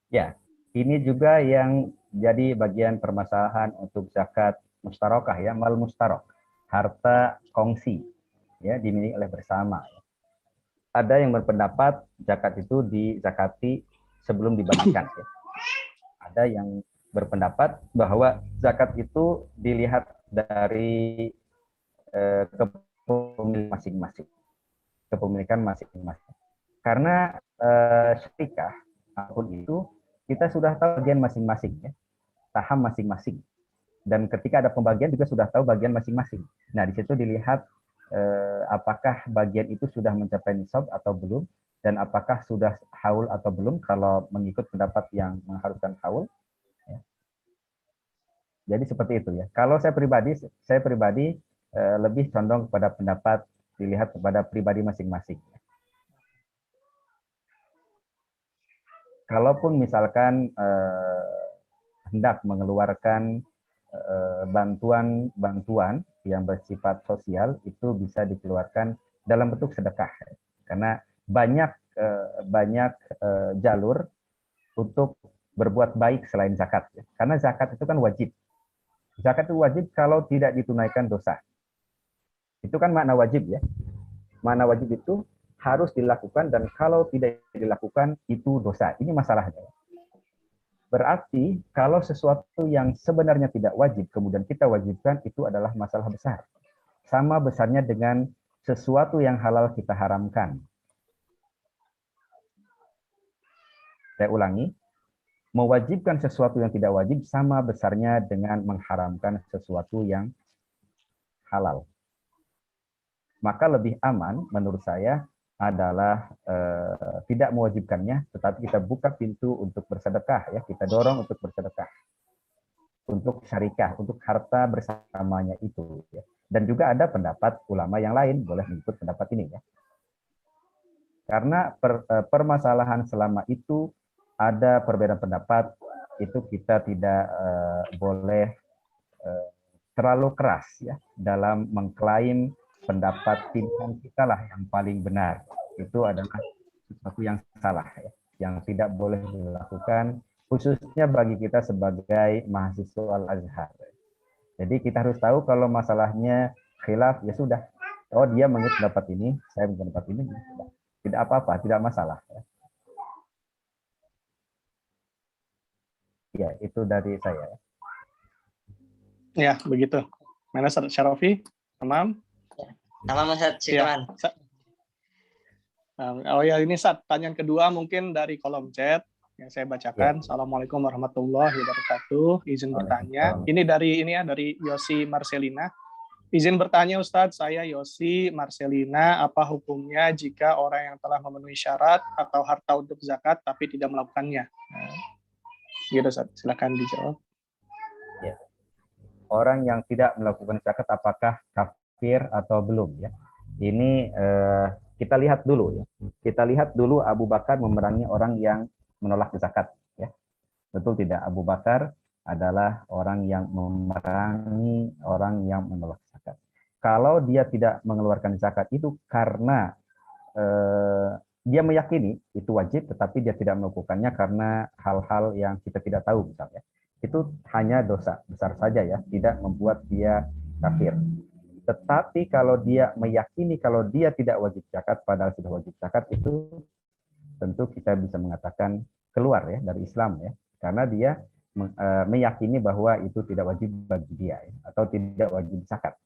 Ya, ini juga yang jadi bagian permasalahan untuk zakat mustarokah, ya, mal mustarok, harta kongsi, ya, dimiliki oleh bersama. Ada yang berpendapat zakat itu dizakati sebelum dibagikan, ya. Ada yang berpendapat bahwa zakat itu dilihat dari kepemilikan masing-masing, kepemilikan masing-masing. Karena syarikah apapun itu kita sudah tahu bagian masing-masing, ya, saham masing-masing. Dan ketika ada pembagian juga sudah tahu bagian masing-masing. Nah, di situ dilihat apakah bagian itu sudah mencapai nisab atau belum, dan apakah sudah haul atau belum kalau mengikut pendapat yang mengharuskan haul. Ya. Jadi seperti itu ya. Kalau saya pribadi lebih condong kepada pendapat dilihat kepada pribadi masing-masing. Kalaupun misalkan hendak mengeluarkan bantuan yang bersifat sosial, itu bisa dikeluarkan dalam bentuk sedekah, karena banyak jalur untuk berbuat baik selain zakat, karena zakat itu kan wajib. Zakat itu wajib, kalau tidak ditunaikan dosa. Itu kan makna wajib ya. Makna wajib itu harus dilakukan, dan kalau tidak dilakukan itu dosa. Ini masalahnya. Berarti kalau sesuatu yang sebenarnya tidak wajib kemudian kita wajibkan, itu adalah masalah besar. Sama besarnya dengan sesuatu yang halal kita haramkan. Saya ulangi, mewajibkan sesuatu yang tidak wajib sama besarnya dengan mengharamkan sesuatu yang halal. Maka lebih aman menurut saya adalah tidak mewajibkannya, tetapi kita buka pintu untuk bersedekah, ya, kita dorong untuk bersedekah, untuk syarikah, untuk harta bersamanya itu. Ya. Dan juga ada pendapat ulama yang lain boleh mengikut pendapat ini, ya. Karena permasalahan selama itu ada perbedaan pendapat, itu kita tidak boleh terlalu keras ya dalam mengklaim pendapat pilihan kita lah yang paling benar. Itu adalah sesuatu yang salah, ya, yang tidak boleh dilakukan, khususnya bagi kita sebagai mahasiswa Al-Azhar. Jadi kita harus tahu kalau masalahnya khilaf, ya sudah. Oh, dia mengikut pendapat ini, saya mengikut pendapat ini. Tidak apa-apa, tidak masalah. Ya, itu dari saya. Ya, begitu. Mana Syarafi? Tamam? Tamam, Ustaz. Syukran. Oh ya, ini pertanyaan kedua mungkin dari kolom chat yang saya bacakan. Assalamualaikum warahmatullahi wabarakatuh. Izin bertanya. Ini dari Yosi Marcelina. Izin bertanya Ustadz, saya Yosi Marcelina, apa hukumnya jika orang yang telah memenuhi syarat atau harta untuk zakat tapi tidak melakukannya? Gitu Ustadz, silakan dijawab. Ya. Orang yang tidak melakukan zakat apakah kafir atau belum, ya? Ini kita lihat dulu, ya. Kita lihat dulu Abu Bakar memerangi orang yang menolak zakat, ya. Betul tidak? Abu Bakar adalah orang yang memerangi orang yang menolak zakat. Kalau dia tidak mengeluarkan zakat itu karena dia meyakini itu wajib, tetapi dia tidak melakukannya karena hal-hal yang kita tidak tahu, misalnya, itu hanya dosa besar saja, ya, tidak membuat dia kafir. Tetapi kalau dia meyakini kalau dia tidak wajib zakat padahal sudah wajib zakat, itu tentu kita bisa mengatakan keluar, ya, dari Islam, ya, karena dia meyakini bahwa itu tidak wajib bagi dia, ya, atau tidak wajib zakat.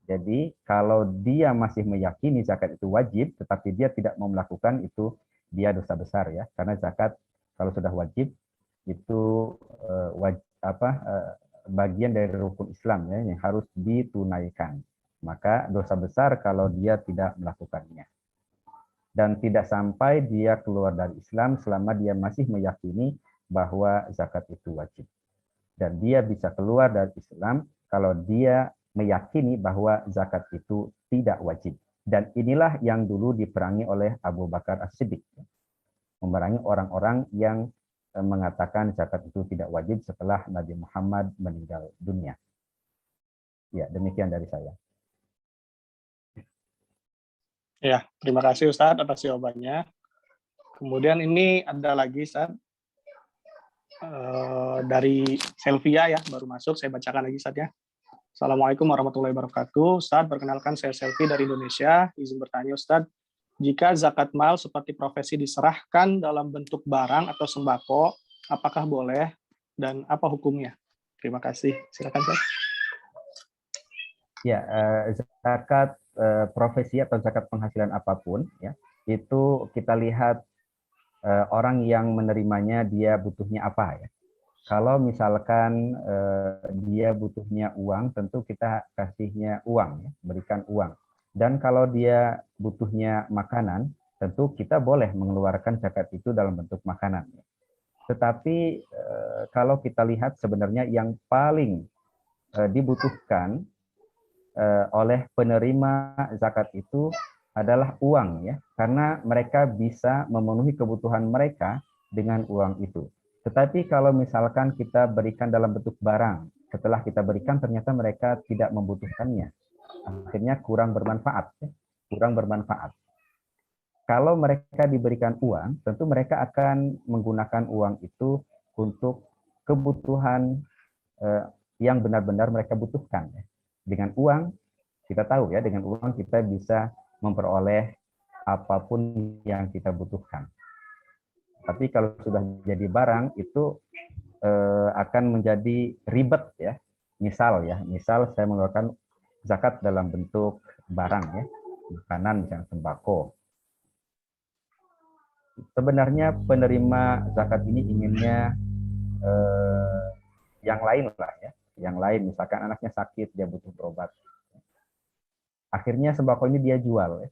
Jadi kalau dia masih meyakini zakat itu wajib tetapi dia tidak mau melakukan, itu dia dosa besar, ya, karena zakat kalau sudah wajib itu bagian dari rukun Islam, ya, yang harus ditunaikan. Maka dosa besar kalau dia tidak melakukannya. Dan tidak sampai dia keluar dari Islam selama dia masih meyakini bahwa zakat itu wajib. Dan dia bisa keluar dari Islam kalau dia meyakini bahwa zakat itu tidak wajib. Dan inilah yang dulu diperangi oleh Abu Bakar As-Siddiq. Memerangi orang-orang yang mengatakan zakat itu tidak wajib setelah Nabi Muhammad meninggal dunia. Ya, demikian dari saya. Ya, terima kasih Ustadz atas jawabannya. Kemudian ini ada lagi Ustadz dari Selvia, ya, baru masuk, saya bacakan lagi Ustadz, ya. Assalamualaikum warahmatullahi wabarakatuh. Ustadz, perkenalkan saya Selvi dari Indonesia. Izin bertanya Ustadz, jika zakat mal seperti profesi diserahkan dalam bentuk barang atau sembako, apakah boleh dan apa hukumnya? Terima kasih. Silakan, Pak. Ya, zakat profesi atau zakat penghasilan apapun, ya, itu kita lihat orang yang menerimanya dia butuhnya apa, ya. Kalau misalkan dia butuhnya uang, tentu kita kasihnya uang, ya, berikan uang. Dan kalau dia butuhnya makanan, tentu kita boleh mengeluarkan zakat itu dalam bentuk makanan. Tetapi kalau kita lihat sebenarnya yang paling dibutuhkan oleh penerima zakat itu adalah uang, ya, karena mereka bisa memenuhi kebutuhan mereka dengan uang itu. Tetapi kalau misalkan kita berikan dalam bentuk barang, setelah kita berikan ternyata mereka tidak membutuhkannya, akhirnya kurang bermanfaat, ya, kurang bermanfaat. Kalau mereka diberikan uang, tentu mereka akan menggunakan uang itu untuk kebutuhan yang benar-benar mereka butuhkan, ya. Dengan uang, kita tahu, ya, dengan uang kita bisa memperoleh apapun yang kita butuhkan. Tapi kalau sudah jadi barang, itu akan menjadi ribet, ya. Misal saya mengeluarkan zakat dalam bentuk barang, ya, makanan, misalnya sembako. Sebenarnya penerima zakat ini inginnya yang lain lah, ya, yang lain. Misalkan anaknya sakit, dia butuh berobat. Akhirnya sembako ini dia jual, ya,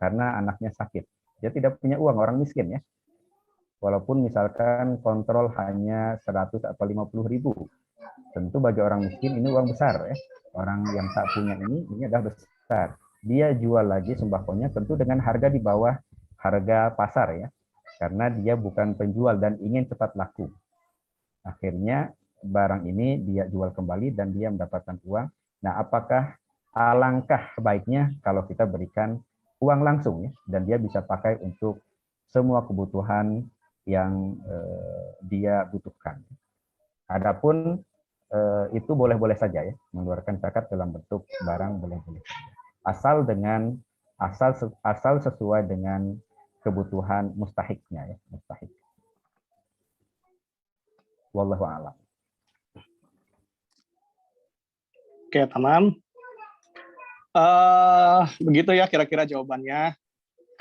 karena anaknya sakit. Dia tidak punya uang, orang miskin, ya. Walaupun misalkan kontrol hanya 100 atau 50.000. Tentu bagi orang miskin ini uang besar, ya. Orang yang tak punya ini adalah besar. Dia jual lagi sembakonya tentu dengan harga di bawah harga pasar, ya. Karena dia bukan penjual dan ingin cepat laku. Akhirnya barang ini dia jual kembali dan dia mendapatkan uang. Nah, apakah alangkah baiknya kalau kita berikan uang langsung, ya, dan dia bisa pakai untuk semua kebutuhan yang dia butuhkan. Adapun itu boleh-boleh saja, ya, mengeluarkan zakat dalam bentuk barang boleh-boleh saja. Asal sesuai dengan kebutuhan mustahiknya, ya, mustahik. Wallahu a'lam. Oke, tamam. Begitu ya kira-kira jawabannya.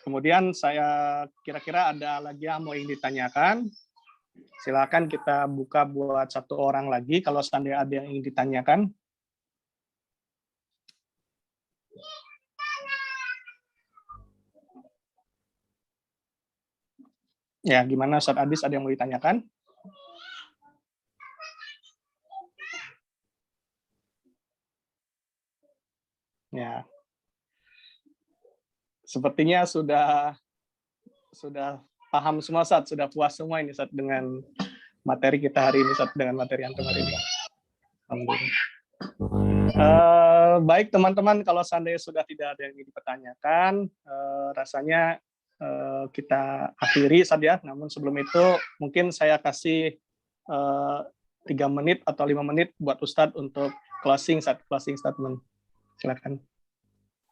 Kemudian saya kira-kira ada lagi yang mau ditanyakan. Silakan kita buka buat satu orang lagi kalau seandainya ada yang ingin ditanyakan. Ya, gimana Ustaz Adis, ada yang mau ditanyakan? Ya. Sepertinya sudah paham semua, Ustaz, sudah puas semua ini, Ustaz, dengan materi kita hari ini, Ustaz, dengan materi antum hari ini. Alhamdulillah. Baik teman-teman, kalau seandainya sudah tidak ada yang ingin dipertanyakan, rasanya kita akhiri saja. Namun sebelum itu mungkin saya kasih 3 menit atau 5 menit buat Ustadz untuk closing statement. Silakan.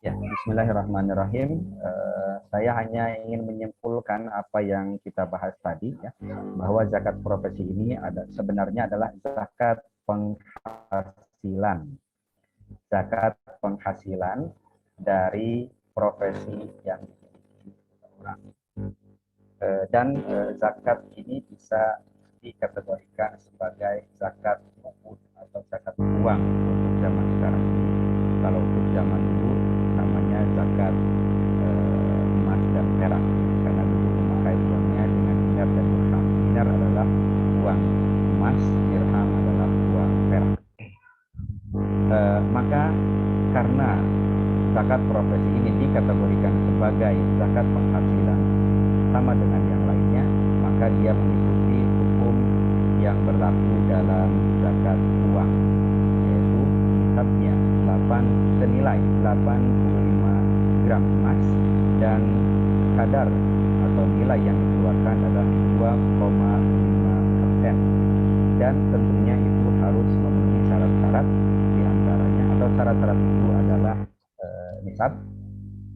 Ya, bismillahirrahmanirrahim. Saya hanya ingin menyimpulkan apa yang kita bahas tadi, ya, bahwa zakat profesi ini sebenarnya adalah zakat penghasilan. Zakat penghasilan dari profesi yang orang. Dan zakat ini bisa dikategorikan sebagai zakat uang atau zakat uang untuk zaman sekarang ini. Kalau untuk zaman dulu namanya zakat emas dan perak, karena dulu memakai uangnya dengan dinar dan dirham. Dinar adalah uang emas, dirham adalah uang perak. Maka karena zakat profesi ini dikategorikan sebagai zakat penghasilan sama dengan yang lainnya, maka dia mengikuti hukum yang berlaku dalam zakat uang, yaitu nisabnya senilai 85 gram emas dan kadar atau nilai yang dikeluarkan adalah 2,5%. Dan tentunya itu harus memenuhi syarat-syarat, diantaranya atau syarat-syarat itu adalah nisab,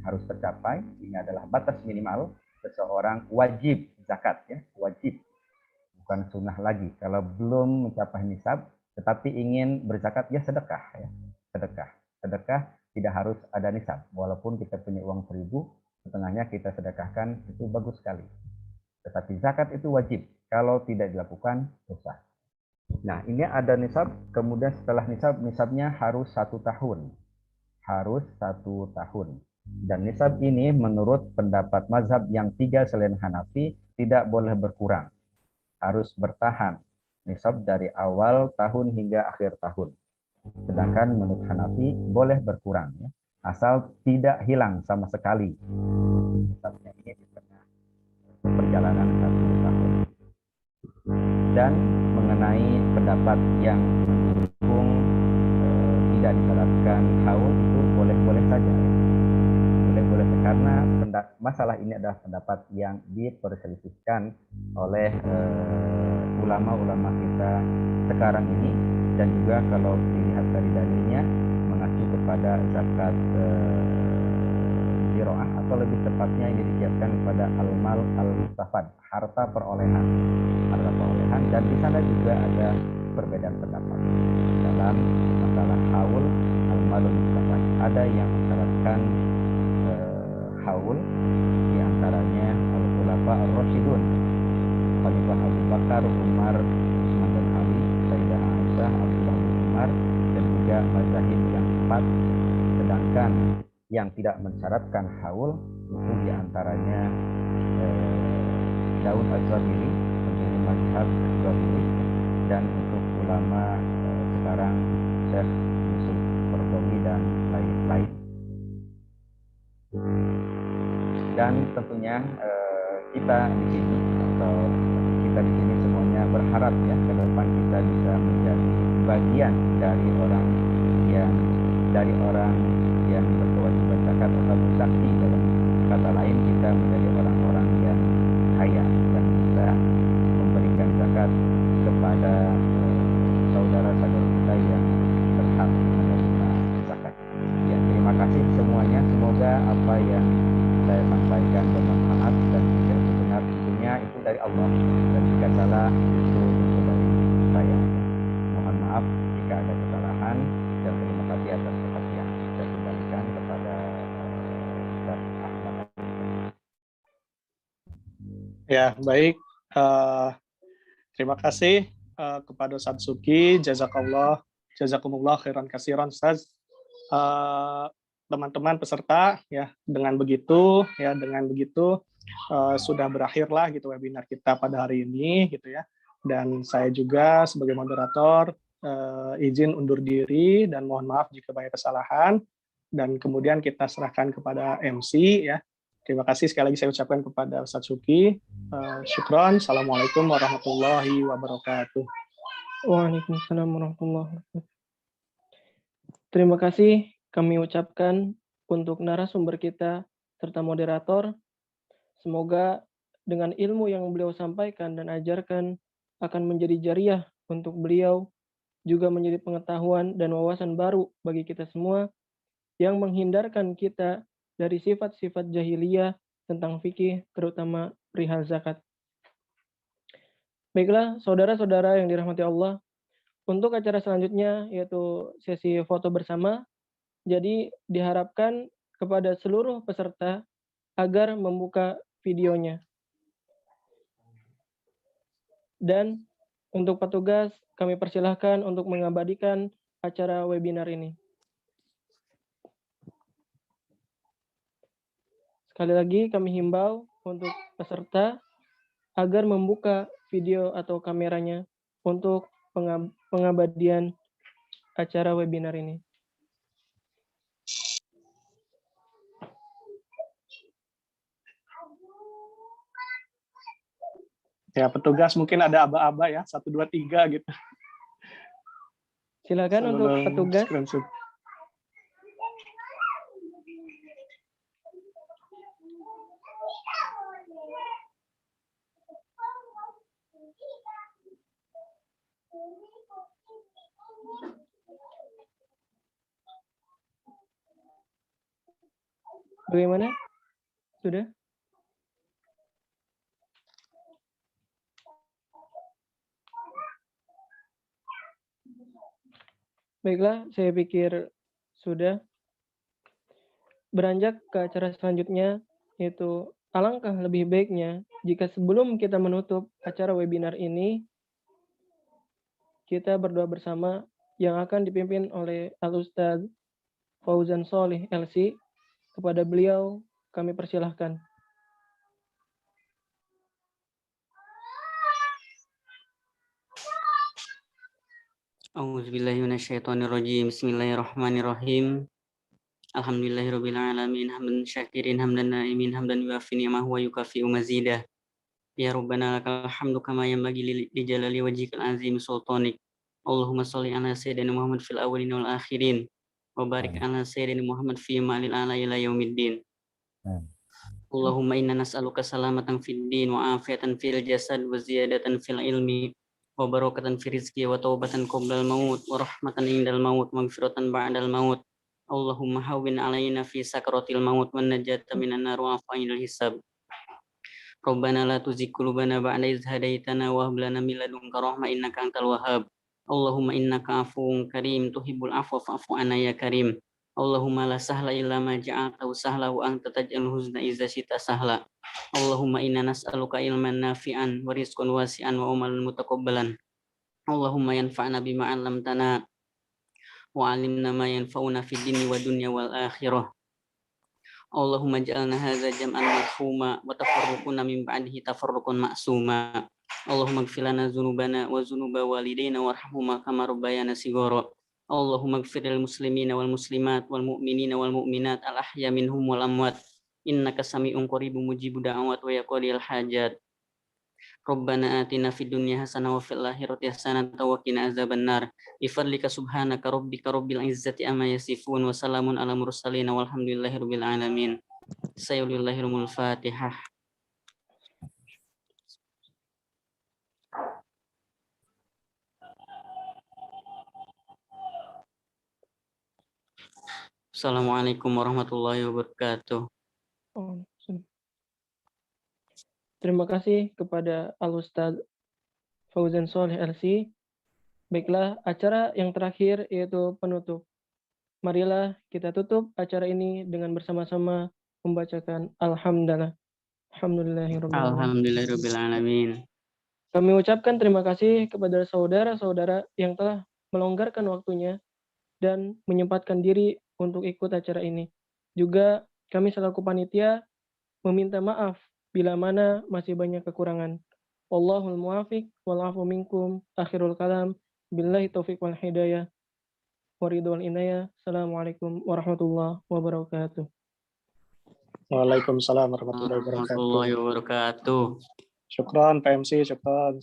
harus tercapai. Ini adalah batas minimal seseorang wajib zakat, ya, wajib, bukan sunnah lagi. Kalau belum mencapai nisab tetapi ingin berzakat, ya sedekah, ya, sedekah tidak harus ada nisab. Walaupun kita punya uang 1.000, setengahnya kita sedekahkan, itu bagus sekali. Tetapi zakat itu wajib. Kalau tidak dilakukan, dosa. Nah, ini ada nisab. Kemudian setelah nisabnya harus 1 tahun. Harus 1 tahun. Dan nisab ini menurut pendapat mazhab yang 3 selain Hanafi tidak boleh berkurang. Harus bertahan nisab dari awal tahun hingga akhir tahun. Sedangkan menurut Hanafi boleh berkurang, ya, asal tidak hilang sama sekali nisabnya ini di tengah perjalanan 1 tahun. Dan mengenai pendapat yang mendukung tidak disyaratkan haul, itu boleh-boleh saja, ya. Boleh-boleh karena masalah ini adalah pendapat yang diperselisihkan oleh ulama-ulama kita sekarang ini, dan juga kalau dilihat dari dalilnya mengacu kepada zakat ziroah, atau lebih tepatnya ini dikiaskan kepada al-mal al-mustafad, harta perolehan, dan di sana juga ada perbedaan pendapat dalam masalah haul al-malul mustafad. Ada yang mensyaratkan haul, diantaranya al-khulafa ar-rasyidun, Khalifah Abu Bakar, Umar, Utsman dan Ali, Sayyidah Aisyah, Abdullah bin Umar, dan juga mazhab yang 4. Sedangkan yang tidak mensyaratkan haul itu diantaranya Daud Az-Zahiri, tentunya mazhab Zahiri, dan untuk ulama sekarang Syekh Yusuf Qaradawi dan lain-lain. Dan tentunya kita di sini, atau kita di sini semuanya berharap, ya, ke depan kita bisa menjadi bagian dari orang yang berkewajiban zakat atau bersaksi. Dalam kata lain, kita menjadi orang-orang yang kaya yang bisa memberikan zakat kepada saudara-saudara kita yang berhak menerima zakat. Ya, terima kasih semuanya. Semoga apa yang saya sampaikan bermanfaat, dan jika itu benar tentunya itu dari Allah, dan jika salah itu dari saya. Mohon maaf jika ada kesalahan, dan terima kasih atas perhatian. Saya kembalikan kepada Ustaz Ahmad. Ya, baik. Terima kasih kepada Ustaz Suki. Jazakumullah khairan katsiran, Ustaz. Teman-teman peserta, ya, dengan begitu sudah berakhirlah gitu webinar kita pada hari ini gitu ya. Dan saya juga sebagai moderator izin undur diri dan mohon maaf jika banyak kesalahan, dan kemudian kita serahkan kepada MC, ya. Terima kasih sekali lagi saya ucapkan kepada Ustaz Suki. Syukron. Assalamualaikum warahmatullahi wabarakatuh. Waalaikumsalam warahmatullahi wabarakatuh. Terima kasih kami ucapkan untuk narasumber kita serta moderator. Semoga dengan ilmu yang beliau sampaikan dan ajarkan akan menjadi jariah untuk beliau, juga menjadi pengetahuan dan wawasan baru bagi kita semua, yang menghindarkan kita dari sifat-sifat jahiliyah tentang fikih, terutama perihal zakat. Baiklah, saudara-saudara yang dirahmati Allah, untuk acara selanjutnya yaitu sesi foto bersama. Jadi diharapkan kepada seluruh peserta agar membuka videonya. Dan untuk petugas kami persilahkan untuk mengabadikan acara webinar ini. Sekali lagi kami himbau untuk peserta agar membuka video atau kameranya untuk pengabadian acara webinar ini. Ya, petugas mungkin ada aba-aba ya, 1, 2, 3 gitu. Silakan untuk petugas. Screenshot. Bagaimana? Sudah? Baiklah, saya pikir sudah. Beranjak ke acara selanjutnya, yaitu alangkah lebih baiknya jika sebelum kita menutup acara webinar ini, kita berdoa bersama yang akan dipimpin oleh Al-Ustadz Fauzan Sholih LC. Kepada beliau kami persilahkan. A'udzubillahi minasyaitonirrajim. Bismillahirrahmanirrahim. Alhamdulillahirabbil alamin hamdan syakirin hamdan naimin hamdan yuafi ni'amahu wa yukafi'u mazidah. Ya Rabbana lakal hamdu kama yanbaghi li jalali wajhikal azim sultanik. Allahumma shalli ala sayyidina Muhammad fil awwalin wal akhirin wa barik ala sayyidina Muhammad fi ma'lil ala ila yaumiddin. Allahumma inna nas'aluka salamatan fid din wa afiatan fil jasad wa ziyadatan fil ilmi wa barakatan fi rizqi wa taubatan qoblal maut wa rahmatan indal maut wa maghfiratan ba'dal maut. Allahumma hawwin alaina fi sakratil maut wan najata minan nar wa afainal hisab. Rabbana la tuzigh qulubana ba'da idh hadaitana wa hab lana min ladunka rahmah innaka antal wahhab. Allahumma innaka afuwwun karim tuhibbul afwa fa'fu anna ya karim. Allahumma la sahla illa ma ja'altahu sahla wa anta taj'al huzna idza syi'ta sahla. Allahumma inna nas'aluka ilman nafi'an wa rizqan wasi'an wa amalan mutaqabbalan. Allahumma yanfa'na bima 'allamtana wa 'allimna ma yanfa'una fid dini wa dunya wal akhirah. Allahumma ja'alna hadza jam'an marhuma wa tafarruquna min ba'dihi tafarruqan ma'suma. Allahumma ighfir lana dzunubana wa dzunuba walidayna warhamhuma kama rabbayana shighara. Allahumma ighfir lil muslimina wal muslimat wal mu'minina wal mu'minat al ahya minhum wal amwat. Innaka sami'un qaribun mujibud da'awat wa yaqdil hajat. Rabbana atina fid dunya hasanah wa fil akhirati hasanah wa qina azabannar. Bifadlika subhanaka rabbika rabbil izzati amma yasifun wa salamun ala mursalin walhamdulillahi rabbil alamin. Sayyidillahirul Fatihah. Assalamualaikum warahmatullahi wabarakatuh. Terima kasih kepada Al-Ustadz Fauzan Sholih LC. Baiklah, acara yang terakhir yaitu penutup. Marilah kita tutup acara ini dengan bersama-sama membacakan Alhamdulillah. Alhamdulillahirabbil alamin. Kami ucapkan terima kasih kepada saudara-saudara yang telah melonggarkan waktunya dan menyempatkan diri untuk ikut acara ini. Juga kami selaku panitia meminta maaf bila mana masih banyak kekurangan. Wallahul muwafiq wal afu minkum. Akhirul kalam. Billahi taufiq wal hidayah. Waridul inayah. Assalamualaikum warahmatullahi wabarakatuh. Waalaikumsalam warahmatullahi wabarakatuh. Warahmatullahi wabarakatuh. Syukran PMC, syukran.